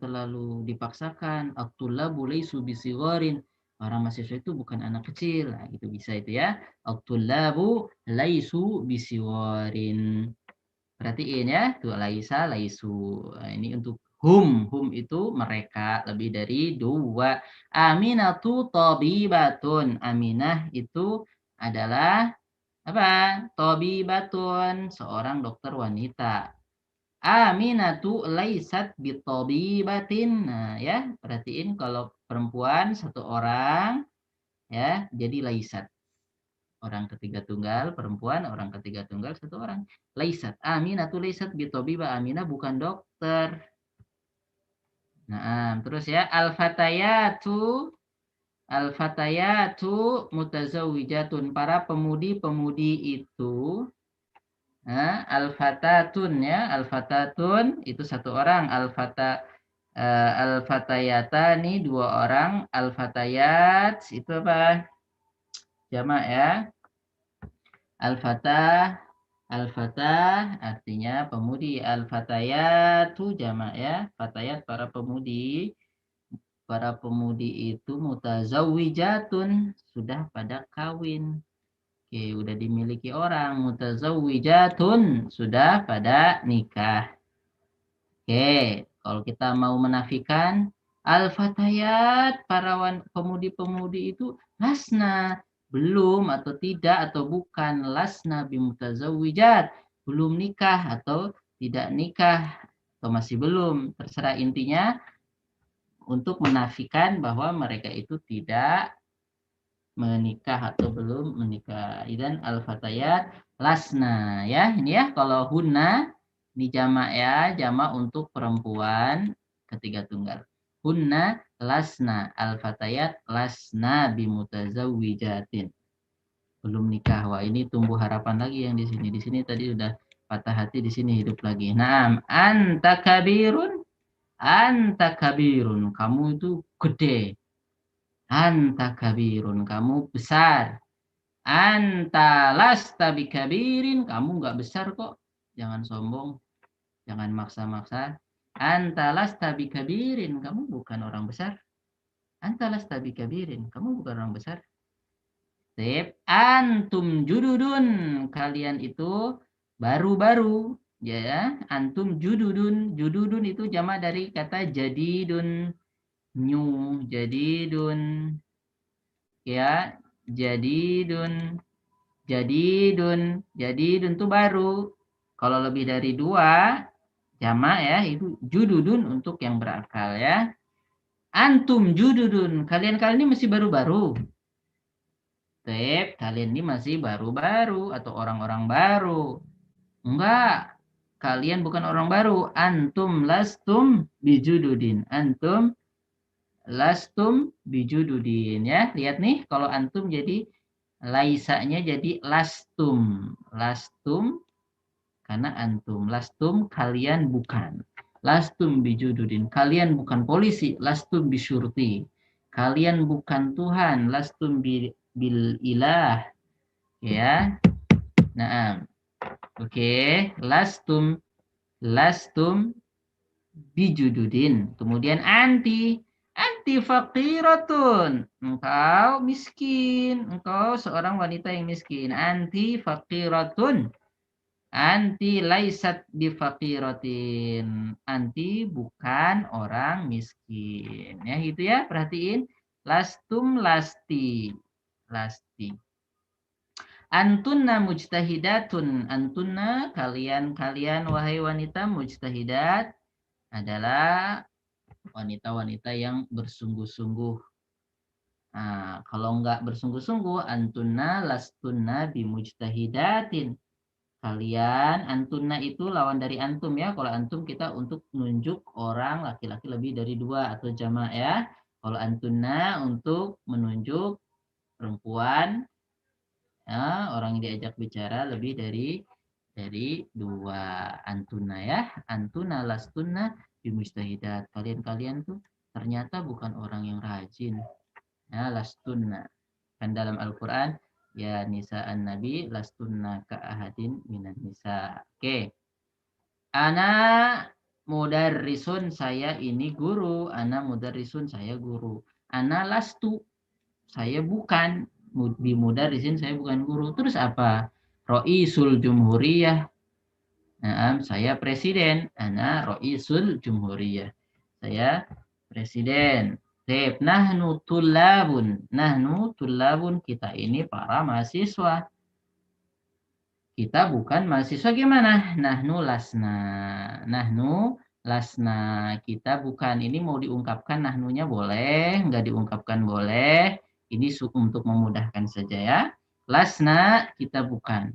terlalu dipaksakan. At-tullabu laisu bisigorin. Para mahasiswa itu bukan anak kecil. Nah, gitu bisa itu ya. At-tullabu laisu bisigorin. Perhatiin ya, tuh laisa laisu. Nah, ini untuk hum. Hum itu mereka, lebih dari 2. Aminatu tabibatun. Aminah itu adalah apa? Tabibatun, seorang dokter wanita. Aminatu laisat bitabibatin. Nah, ya, perhatiin kalau perempuan satu orang ya, jadi laisat. Orang ketiga tunggal, perempuan, orang ketiga tunggal, satu orang. Laisat. Aminatu laisat bitabiba. Aminah bukan dokter. Nah, terus ya, al-fatayatu mutazawwijatun. Para pemudi-pemudi itu al-fatatun ya, al-fatatun itu satu orang, al-fatayatani 2 orang, al-fatayat itu apa? Jamak ya. Al-fatah artinya pemudi, al-fatayatu jamak ya. Fatayat para pemudi. Para pemudi itu mutazawwijatun, sudah pada kawin. Oke, udah dimiliki orang. Mutazawwijatun, sudah pada nikah. Oke, kalau kita mau menafikan al-fatayat, para pemudi-pemudi itu lasna, belum atau tidak atau bukan, lasna bimutazawwijat, belum nikah atau tidak nikah atau masih belum, terserah. Intinya untuk menafikan bahwa mereka itu tidak menikah atau belum menikah. Dan al-fatayat lasna ya. Ini ya, kalau hunna ini jamak ya, jamak untuk perempuan ketiga tunggal. Hunna lasna, al-fatayat lasna bimutazawwijatin. Belum nikah. Wah, ini tumbuh harapan lagi yang di sini. Di sini tadi sudah patah hati, di sini hidup lagi. Naam, anta kabirun. Anta kabirun, kamu itu gede. Anta kabirun, kamu besar. Anta lasta bikabirin, kamu enggak besar kok. Jangan sombong, jangan maksa-maksa. Anta lasta bikabirin, kamu bukan orang besar. Anta lasta bikabirin, kamu bukan orang besar. Sip. Antum jududun, kalian itu baru-baru. Ya, antum jududun. Jududun itu jamak dari kata jadidun. New, jadidun. Ya, jadidun itu baru. Kalau lebih dari 2 jamak ya, itu jududun untuk yang berakal ya. Antum jududun, kalian ini masih baru-baru. Tep, kalian ini masih baru-baru atau orang-orang baru. Enggak, kalian bukan orang baru. Antum lastum bijududin. Antum lastum bijududin. Ya, lihat nih, kalau antum jadi laisanya jadi lastum. Lastum karena antum. Lastum kalian bukan. Lastum bijududin. Kalian bukan polisi. Lastum bisyurti. Kalian bukan Tuhan. Lastum bil ilah. Ya. Nah, oke. Lastum bijududin. Kemudian anti faqiratun. Engkau miskin. Engkau seorang wanita yang miskin. Anti faqiratun. Anti laisat bifaqiratin. Anti bukan orang miskin. Ya gitu ya, perhatiin. Lastum lasti. Lasti. Antunna mujtahidatun. Antunna kalian wahai wanita mujtahidat adalah wanita-wanita yang bersungguh-sungguh. Nah, kalau enggak bersungguh-sungguh, antunna lastunna bimujtahidatin. Kalian, antunna itu lawan dari antum ya. Kalau antum kita untuk menunjuk orang laki-laki lebih dari 2 atau jamak ya. Kalau antunna untuk menunjuk perempuan ya, orang yang diajak bicara lebih dari 2. Antunna ya. Antunna lastunna bimujtahidat. Kalian tuh ternyata bukan orang yang rajin. Ya, lastunna. Kan dalam Al-Qur'an ya nisa'an nabi lastunna ka'ahadin minan nisa. Oke. Ana mudarrisun, saya ini guru. Ana mudarrisun, saya guru. Ana lastu, saya bukan. Bimudarrisin, saya bukan guru. Terus apa? Roisul jumhuriyah. Nah, saya presiden. Ana roisul jumhuriyah. Saya presiden. Tep, nahnu tullabun. Nahnu tullabun, kita ini para mahasiswa. Kita bukan mahasiswa gimana? Nahnu lasna. Nahnu lasna. Kita bukan. Ini mau diungkapkan nahnunya boleh, enggak diungkapkan boleh. Ini untuk memudahkan saja ya. Lasna, kita bukan.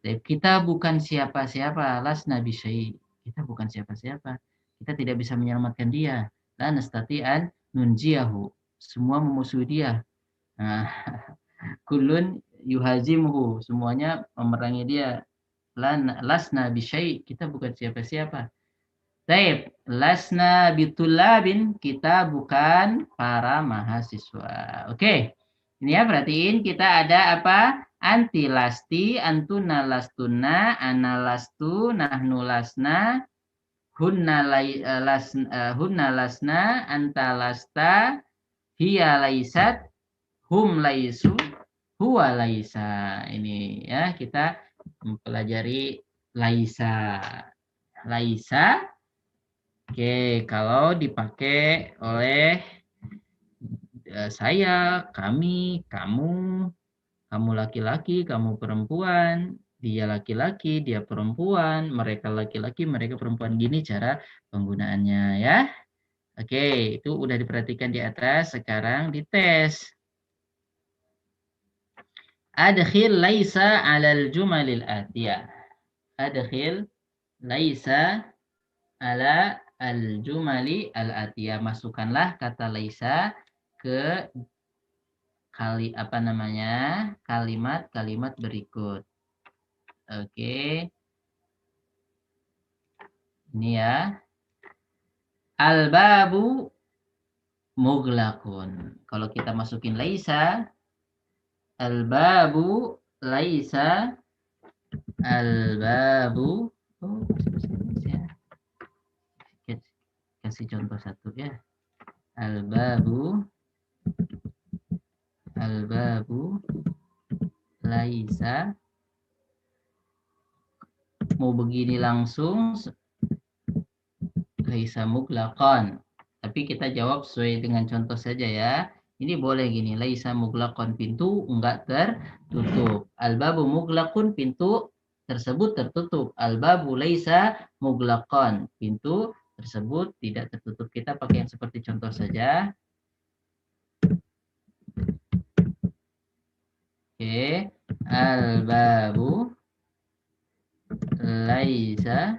Tep, kita bukan siapa-siapa. Lasna bisyai. Kita bukan siapa-siapa. Kita tidak bisa menyelamatkan dia. La nastati'an nunjiyahu. Semua memusuhi dia. Nah, kulun yuhazimuhu. Semuanya memerangi dia. Lasna bisyai. Kita bukan siapa-siapa. Taib. Lasna bitulabin. Kita bukan para mahasiswa. Oke. Ini ya, perhatiin kita ada apa? Anti lasti, antuna lastunna, ana lastu, nahnu lasna, hunna lasna, anta lasta, hiya laisat, hum laisu, huwa laisa. Ini ya, kita mempelajari laisa. Laisa. Oke, kalau dipakai oleh saya, kami, kamu laki-laki, kamu perempuan, dia laki-laki, dia perempuan, mereka laki-laki, mereka perempuan. Gini cara penggunaannya ya. Oke, itu udah diperhatikan di atas, sekarang dites. Adkhil laisa 'alal jumalil atiyah. Adkhil laisa 'ala al-jumali al-atiyah. Masukkanlah kata laisa ke kalimat-kalimat berikut. Oke. Ini ya. Al-babu mughlaqun. Kalau kita masukin laisa, al-babu laisa, al-babu. Oh, kasih contoh satu ya. Al-babu laisa. Mau begini langsung laisa mughlaqan. Tapi kita jawab sesuai dengan contoh saja ya. Ini boleh gini, laisa mughlaqan, pintu enggak tertutup. Al-babu mughlaqun, pintu tersebut tertutup. Al-babu laisa mughlaqan, pintu tersebut tidak tertutup. Kita pakai yang seperti contoh saja. Oke. Al-babu laisa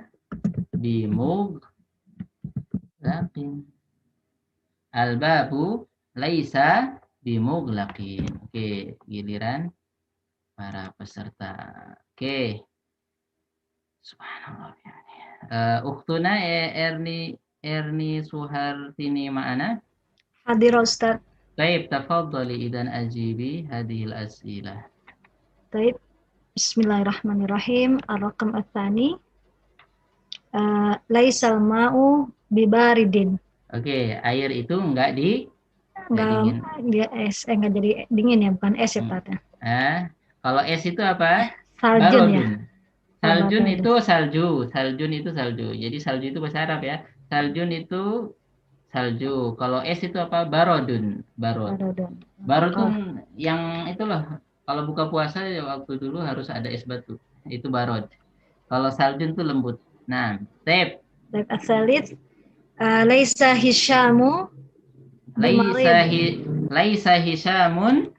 bimughlaqin. Al-babu laisa bimughlaqin. Oke, giliran para peserta. Oke. Subhanallah. Ukhtuna Erni Suhartini ma'ana. Hadir Ustaz. Baik, tafadhali idan ajibi hadhil as'ilah. Baik. Bismillahirrahmanirrahim. Ar-raqam ats-tsani. Laisal ma'u bibaridin. Oke, air itu enggak dingin. Dia es, enggak jadi dingin ya, bukan es ya Pak. Kalau es itu apa? Saljun ya. Saljun itu salju. Saljun itu salju. Jadi salju itu bahasa Arab ya. Saljun itu salju. Kalau es itu apa? Barodun. Barodun yang itu loh. Kalau buka puasa ya waktu dulu harus ada es batu. Itu barod. Kalau saljun itu lembut. Nah, tep. Asalit. Laisa Hisyamu. Laisa Hisyamun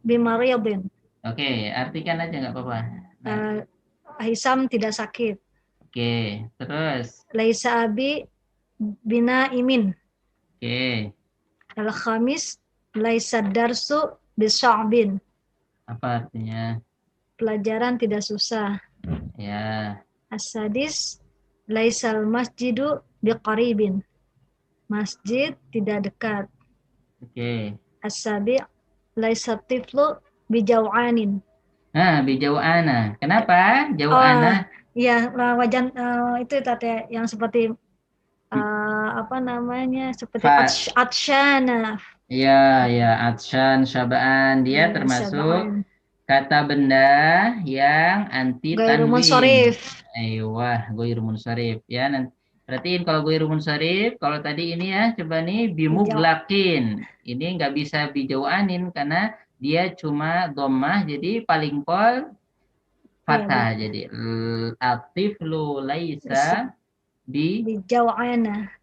bimaridin. Oke, artikan aja nggak apa-apa. Hisam tidak sakit. Oke, terus. Laisa abi bina imin. Oke. Al-khamis laisa darsu bisa'bin. Apa artinya? Pelajaran tidak susah. Ya. As-sadis laisal masjidu biqaribin. Masjid tidak dekat. Oke. As-sabi laisa tiflu bijau'anin. Bijau'ana. Kenapa? Jau'ana. Iya, wajan itu tadi yang seperti apa namanya? Seperti atsyana. Iya, atsyan, syaba'an. Dia termasuk syaba'an. Kata benda yang anti tanwin. Ghairu munsharif. Aiyah, ghairu munsharif. Ya, nanti perhatiin kalau ghairu munsharif, kalau tadi ini ya, coba nih bimughlaqin. Ini nggak bisa bijau'anin karena dia cuma dhammah, jadi paling pol fathah. Ya, jadi atiflu laisa bijau'ana.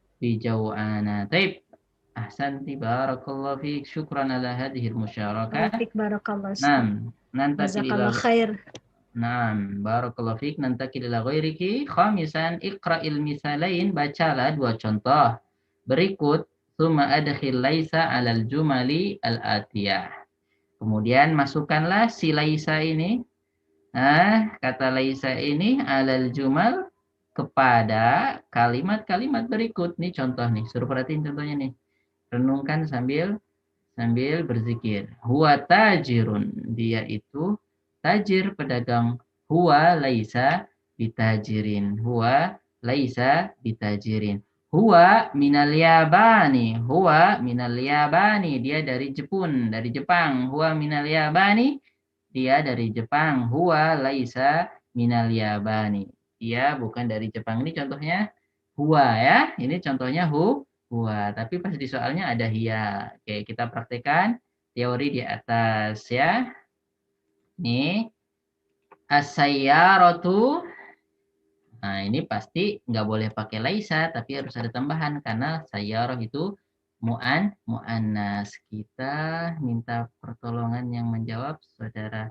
Taib. Ahsanti, barakallahu fiik. Syukran ala hadhil musyarakah. Barakallahu. Nantakil ila khair. Barakallahu fiik. Nantakil ila ghairiki. Khamisan, iqra'il misalain. Bacalah dua contoh berikut. Tsumma adkhil laisa 'alal jumali al-atiyah. Kemudian masukkanlah si laisa ini. Kata laisa ini 'alal jumal kepada kalimat-kalimat berikut. Nih contoh nih. Suruh perhatiin contohnya nih. Renungkan sambil berzikir. Huwa tajirun. Dia itu tajir, pedagang. Huwa laisa bitajirin. Huwa laisa bitajirin. Huwa minal yabani. Huwa minal yabani. Dia dari Jepang. Huwa minal yabani. Dia dari Jepang. Huwa laisa minal yabani. Dia bukan dari Jepang. Ini contohnya huwa ya. Ini contohnya huwa. Tapi pas di soalnya ada hiya. Oke, kita praktekkan teori di atas ya. Nih. As-sayyaratu. Nah, ini pasti nggak boleh pakai laisa, tapi harus ada tambahan karena sayyarah itu mu'annas. Kita minta pertolongan yang menjawab saudara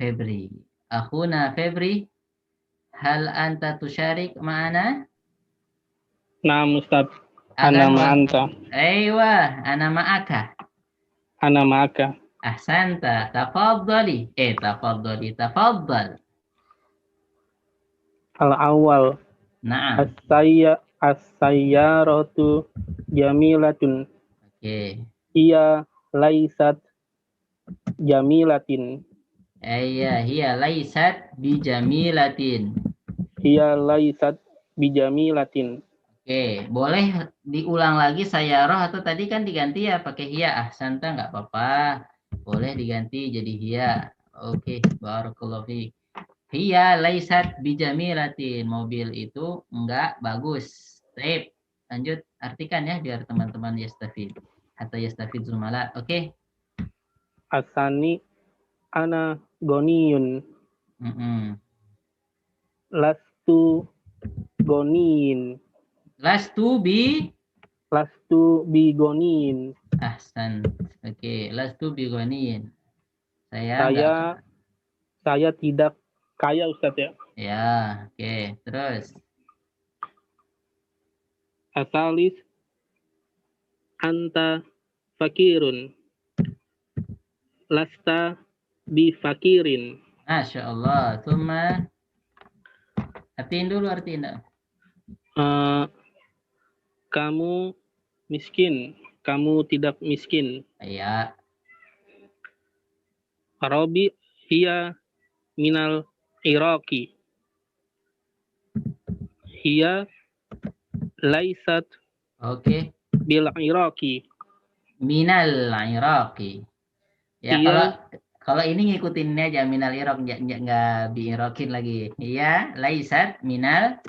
Febri. Akhuna Febri, hal anta tusyarik ma'ana? Naam Ustaz. Ana ma'anta. Aywa, ana ma'aka. Ana ma'aka. Ahsanta. Tafaddali. Tafaddal. Al-awwal. Naam. As-sayyaratu jamilatun. Oke. Hiya laisat jamilatin. Hiya laisat bijamilatin. Hiya laisat bijamilatin. Oke, boleh diulang lagi sayyarah atau tadi kan diganti ya pakai hiya. Ahsanta nggak apa-apa. Boleh diganti jadi hiya. Oke, barakallahu fiik. Hiya laisat bijamilatin. Mobil itu enggak bagus. Baik, lanjut artikan ya biar teman-teman yastafid atau yastafid zumala. Oke. Asani ana goniyun. Lastu goniin. Lastu bi goniin. Ahsan. Oke, lastu bi goniin. Saya tidak kaya Ustaz ya. Ya, oke. Terus. Asalis anta fakirun. Lasta bifakirin. Masya Allah. Tuma. Artiin dulu, artiin. Kamu miskin. Kamu tidak miskin. Ya. Robi hiya minal Iraqi. Hiya laisat Oke. bil Iraqi. Minal Iraqi. Ya, Iya. kalau ini ngikutin ini aja minal Iraq, nggak biirokin lagi. Iya, laisat minal.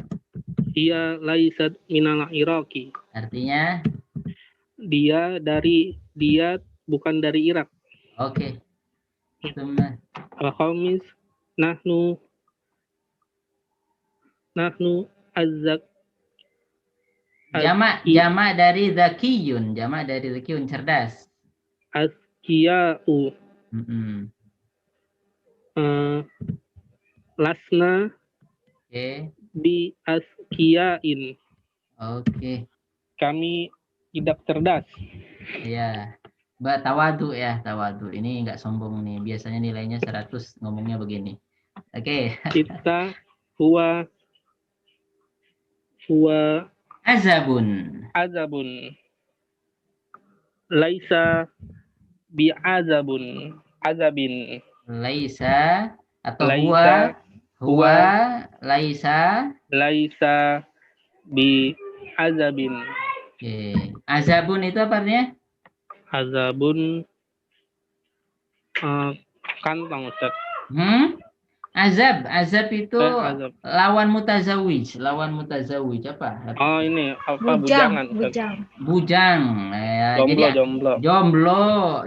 Hiya laisat minal Iraqi. Artinya? Dia bukan dari Irak. Oke. Tuma. Al-khamis nahnu azzak Jamak dari zakiyun, cerdas. azkiya'u. Lasna Oke. bi azkiya'in. Oke. Kami tidak cerdas. Iya. Mbak, tawadu ya, tawadu. Ini nggak sombong nih. Biasanya nilainya 100, ngomongnya begini. Oke. Kita huwa azabun. Laisa bi azabin. Laisa atau huwa laisa bi azabin. Oke. Azabun itu apa artinya? Azabun kantong Ustaz. Azab itu Azab. lawan mutazawij apa? Oh ini apa bujangan Ustaz? Bujang. Jadi jomblo.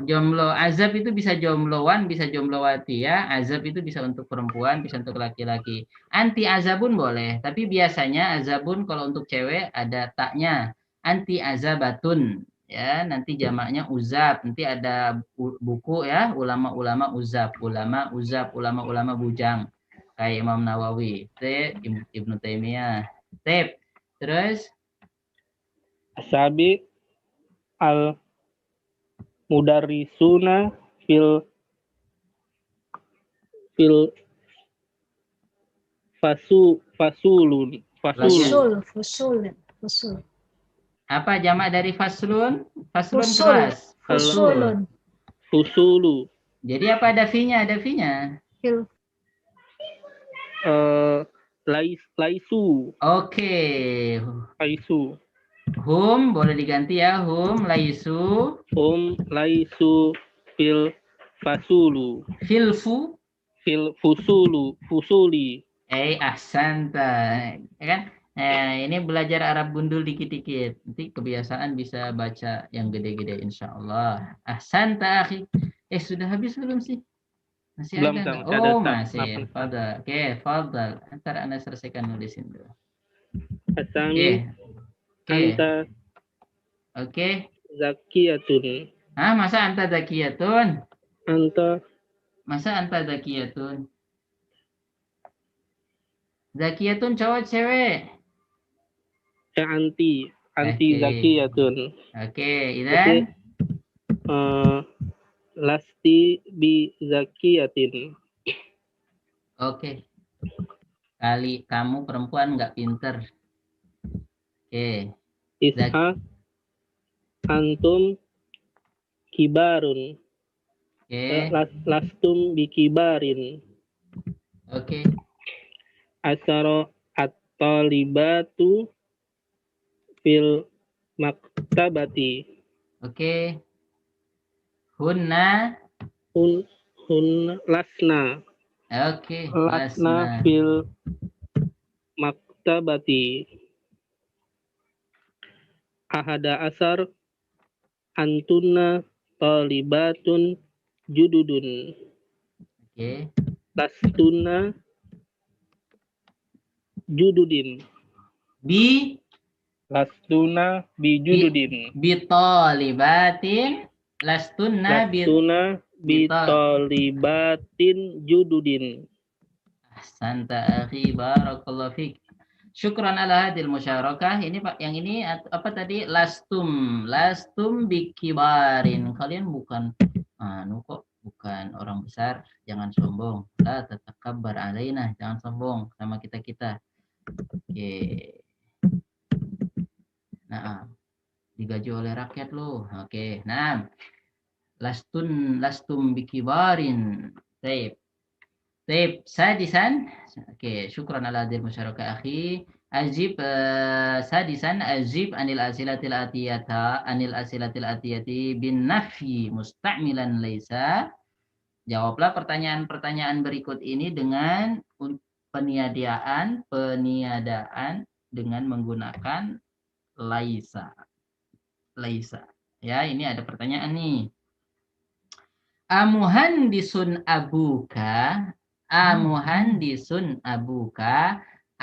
Azab itu bisa jombloan, bisa jomblowati ya. Azab itu bisa untuk perempuan, bisa untuk laki-laki. Anti azabun boleh, tapi biasanya azabun kalau untuk cewek ada taknya. Anti azabatun. Ya, nanti jamaknya uzab. Nanti ada buku ya, ulama-ulama uzab, ulama-ulama bujang. Kayak Imam Nawawi, Ibnu Taimiyah. Terus Asabi al mudarrisuna fil fasulun. Fusul. Apa jamak dari faslun? Kelas. Fusulu. Jadi apa ada fi-nya? Laisu. Oke. Laisu. Hum boleh diganti ya, hum laisu fil fasulu. Fil fusuli. Ahsanta. Ya kan? Ini belajar Arab gundul dikit-dikit. Nanti kebiasaan bisa baca yang gede-gede insyaallah. Ahsanta akhi. Sudah habis belum sih? Masih belum, ada? Masih. Fadal. Oke, fadal. Antara Anda selesaikan nulisin dulu. Asami. Anta. Oke. Zakiyatun. Masa anta zakiyatun? Anta. Zakiyatun cowok cewek? Anti zakiyatun. Oke, dan lasti bi zakiyatin. Oke. Kali kamu perempuan nggak pinter. Oke. Isha antum kibarun. Oke. Lastum bi kibarin. Oke. Asaro at-talibatu fil maktabati. Oke. Hunna lasna. Oke. Lasna fil maktabati. Ahada asar antuna talibatun jududun. Oke. Lastuna jududin. Lastuna bi jududin. Bi talibatin. Lastunna bitolibatin jududin. Ahsanta akhi, barakallahu fik. Syukran ala hadil musyarakah. Ini Pak, yang ini apa tadi? Lastum bikibarin. Kalian bukan kok bukan orang besar, jangan sombong. La tatakabbar alaina, jangan sombong sama kita-kita. Oke. Nah, digaji oleh rakyat loh. Oke. Nah, lastum bikibarin. Taib sadisan. Oke, syukran ala hadil musyarakah akhi. Ajib sadisan ajib anil asilatil atiyati bin nafyi musta'milan laisa. Jawablah pertanyaan-pertanyaan berikut ini dengan peniadaan dengan menggunakan laisa. Ya, ini ada pertanyaan nih. Amuhandisun abuka?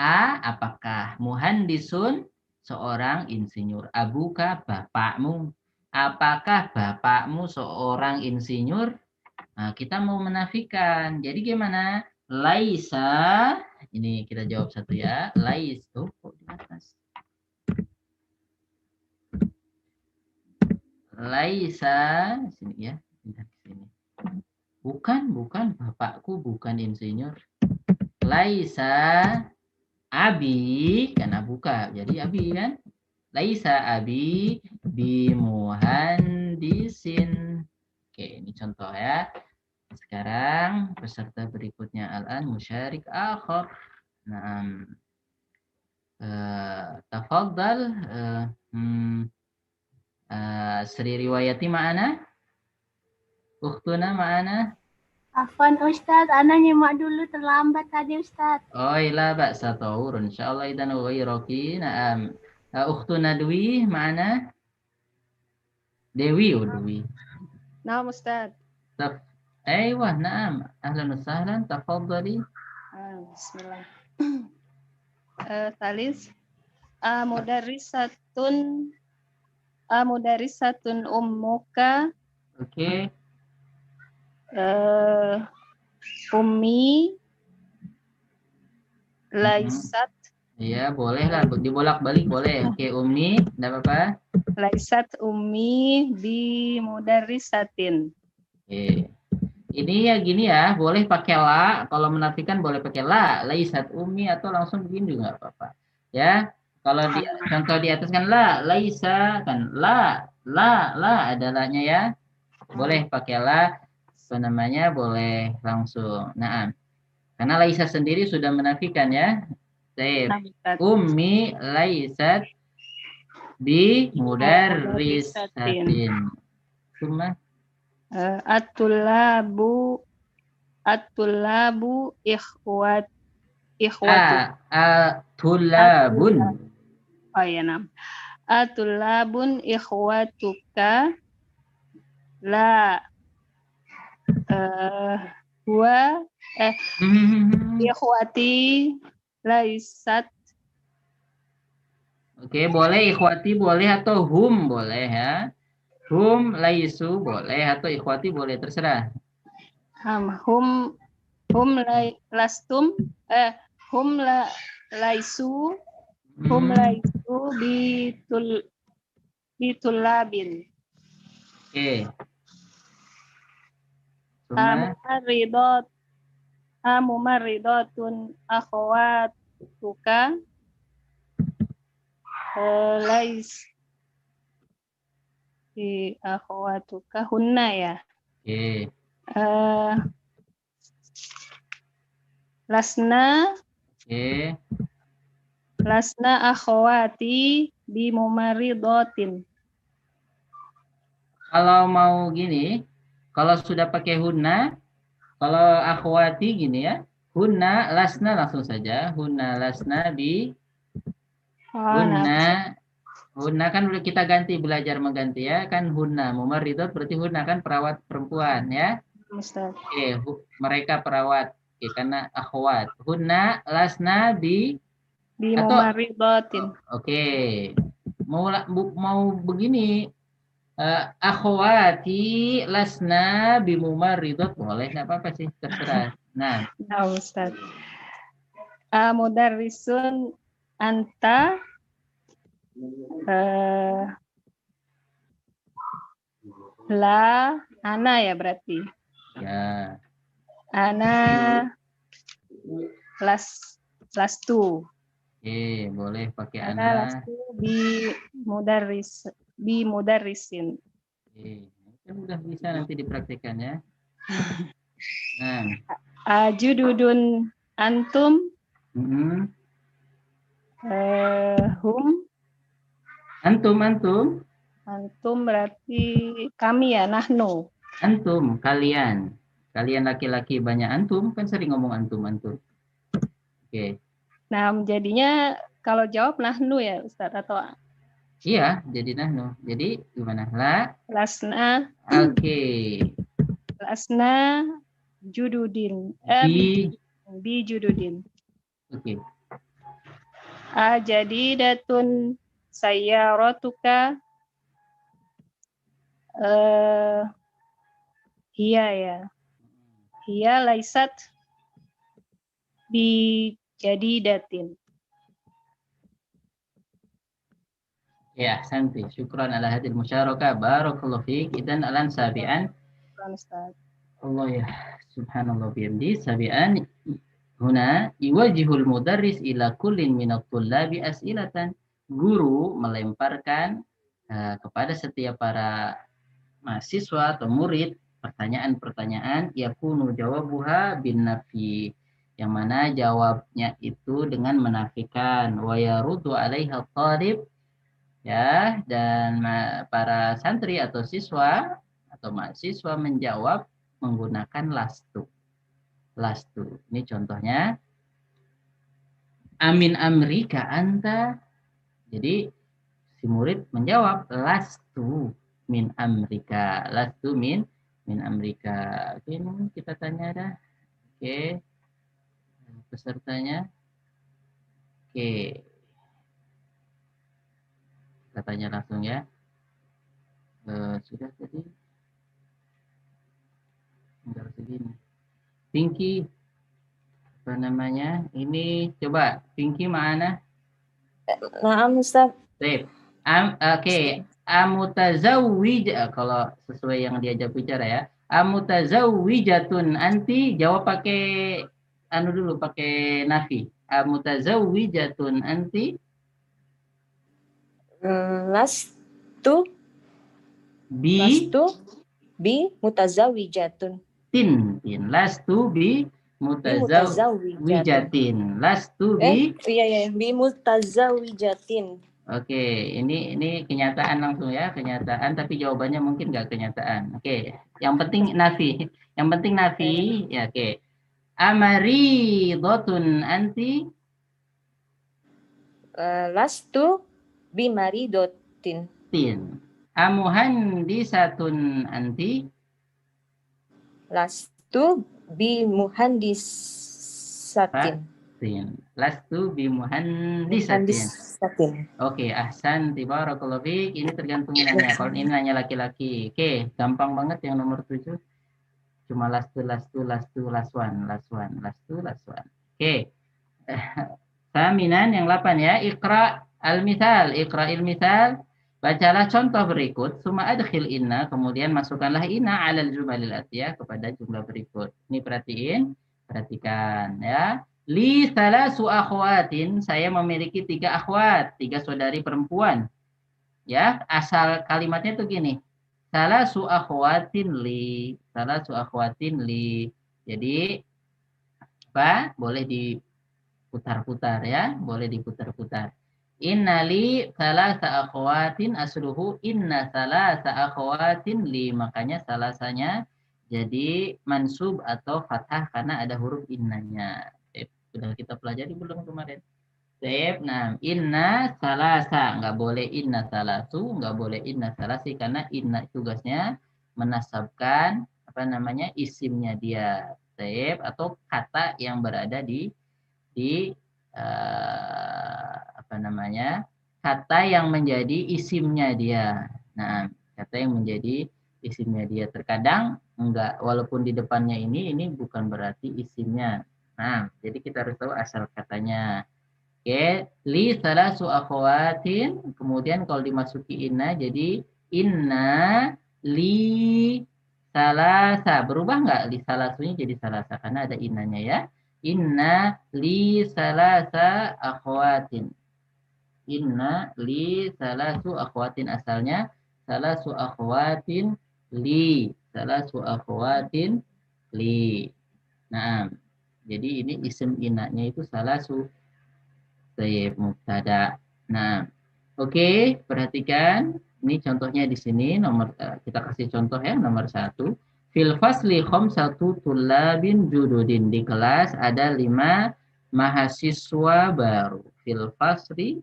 Apakah muhandisun seorang insinyur? Abuka bapakmu. Apakah bapakmu seorang insinyur? Nah, kita mau menafikan. Jadi gimana? Laisa. Ini kita jawab satu ya. Lais. Oh, kok di atas? Laisa. Sini ya. Sini. Bukan bapakku bukan insinyur. Laisa abi, kan abuka, jadi abi kan. Laisa abi bimuhandisin. Oke, ini contoh ya. Sekarang peserta berikutnya al-an musyarik akhar. Nah, tafadhal Sri riwayati ma'ana. Ukhtuna ma'ana. Afwan Ustaz, ana nyimak dulu terlambat tadi Ustaz. Oh, ila ba'sa tawur. Insyaallah idan ghairaki. Na'am. Ukhtuna Dwi ma'ana. Dewi. Naam Ustaz. Aywah, na'am. Ahlan wa sahlan. Tafadhali. Bismillah. Talis. Mudarisatun ummuka. Oke. Ummi laisat. Iya, boleh lah. Dibolak-balik boleh. Oke, Ummi. Enggak apa-apa. Laisat ummi bi mudarrisatin. Oke. Ini ya gini ya, boleh pakai la. Kalau menafikan boleh pakai la. Laisat ummi atau langsung begini juga nggak apa-apa. Ya. Kalau di contoh di atas kan la, laisa kan la ada la-nya ya. Boleh pakai la. Boleh langsung. Nah, karena laisa sendiri sudah menafikan ya. Ummi laisat bi mudarrisatin. Cuma At-tullabu ikhwatu. Tullabun. Oh ya, nam. At-tullabun ikhwatuka la ikhwati laisat. Oke, boleh ikhwati boleh atau hum boleh ya. Hum laisu boleh atau ikhwati boleh, terserah. Hum lastum hum laisu bitullabin. Oke. Mumarridatun akhwatuka akhwatuka hunna ya. Oke. Lasna. Oke. Lasna akhwati bi mumarridatin. Kalau mau gini, kalau sudah pakai hunna, kalau akhwati gini ya, hunna lasna langsung saja, hunna lasna bi hunna kan udah kita ganti, belajar mengganti ya, kan hunna mumarridat berarti hunna kan perawat perempuan ya. Ustaz. Oke, mereka perawat. Oke, karena akhwat. Hunna lasna bi mumarridatin. Oke. Mau begini. Akhwati lasna bimumarridot, boleh, nggak apa-apa sih, terserah. Nah, Nah, Ustaz. Mudarrisun anta la ana ya berarti. ya, Ana lastu. oke, boleh pakai Ana ana. lastu bi mudarrisin. Oke, kan udah bisa nanti dipraktikkan ya. Nah, Jududun antum mm-mm. hum. Antum Berarti kami ya, nahnu. antum, kalian laki-laki banyak antum, kan sering ngomong antum. Oke, Nah, jadinya kalau jawab nahnu ya Ustaz, atau iya, jadi nahnu. Jadi gimana? lasna Oke, jududin bi jududin. oke. Jadidatun sayyaratuka hiya laisat bi jadidatin. Ya, santi. Syukran ala hadil musyarakah. Barakallahu fiik. Idan alan sabi'an. Ustaz. Allah ya. Subhanallah bihamdi. Sabi'an. Huna iwajihul mudarris ila kullin minat tullabi as'ilatan. Guru melemparkan kepada setiap para mahasiswa atau murid pertanyaan-pertanyaan yakunu jawabuha bin nafi, yang mana jawabnya itu dengan menafikan, wa yarudu alaiha talib, ya, dan para santri atau siswa atau mahasiswa menjawab menggunakan lastu. Ini contohnya, amin amrika anta. Jadi si murid menjawab lastu min amrika, lastu min amrika. Oke, ini kita tanya dah. Oke, pesertanya. Oke, kita tanya langsung ya. Sudah tadi tinggal segini. Pinky, apa namanya? Ini coba Pinky mana? Naam Ustaz. Oke, amutazawwij, kalau sesuai yang diajak bicara ya. Amutazawwijatun anti, jawab pakai dulu, pakai nafi. Amutazawwijatun anti. Lastu bi mutazawijatun. Lastu bi mutazawijatin. Lastu bi bi mutazawijatin. Oke, ini kenyataan langsung ya, kenyataan, tapi jawabannya mungkin nggak kenyataan. Oke, yang penting nafi. Ya, oke. Amaridotun anti. Lastu bi maridotin. Amuhandisatun anti. Lastu bi muhandisatin. Lastu bi muhandisatin. Oke, ahsan, barakallahu fiik. Ini tergantung nanya. Kalau ini nanya laki-laki. Oke, gampang banget yang nomor 7. Cuma lastu, laswan. Oke. Saminan yang 8 ya. Iqra al-mithal. Bacalah contoh berikut. Suma adkhil inna. Kemudian masukkanlah inna alal jumalil atiyah, kepada jumlah berikut. Ini perhatikan ya. Li salasu akhwatin, saya memiliki 3 akhwat, 3 saudari perempuan. Ya, asal kalimatnya tuh gini. Salasu akhwatin li. Jadi apa? Boleh diputar-putar ya, Innali salasa akhwatin, asluhu inna salasa akhwatin li. Makanya salasanya jadi mansub atau fathah karena ada huruf innanya. Sudah kita pelajari belum kemarin? Nah, inna salasa, nggak boleh inna salasu, nggak boleh inna salasi, karena inna tugasnya menasabkan isimnya dia. Atau kata yang berada di kata yang menjadi isimnya dia. Nah, kata kata yang menjadi isimnya dia. Terkadang enggak, walaupun di depannya ini bukan berarti isimnya. Nah, jadi kita harus tahu asal katanya. Oke, li salasu akhawatin, kemudian kalau dimasuki inna jadi inna li salasa. Berubah nggak li salasunya jadi salasa karena ada innanya ya. Inna li salasa akhawatin. Inna li salasu akhawatin, asalnya salasu akhawatin li. Salasu akhawatin li. Nah, jadi ini isim innanya itu salasu. Tayyib mubtada. Nah, oke, perhatikan. Ini contohnya di sini nomor kita kasih contoh ya nomor 1. Fil fasli khamsatu tullabin jududin. Di kelas ada 5 mahasiswa baru. Fil fasli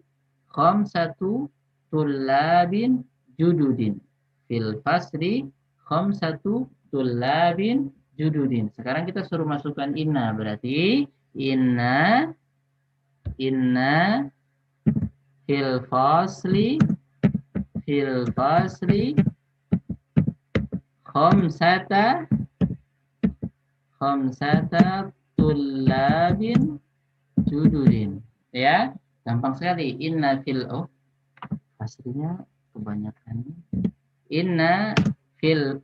khamsatu tullabin jududin. Fil fasli khamsatu tullabin jududin. Sekarang kita suruh masukkan inna, berarti inna fil fasli khamsata tullabin jududin. Ya, gampang sekali. Inna fil faslinya kebanyakan. Inna fil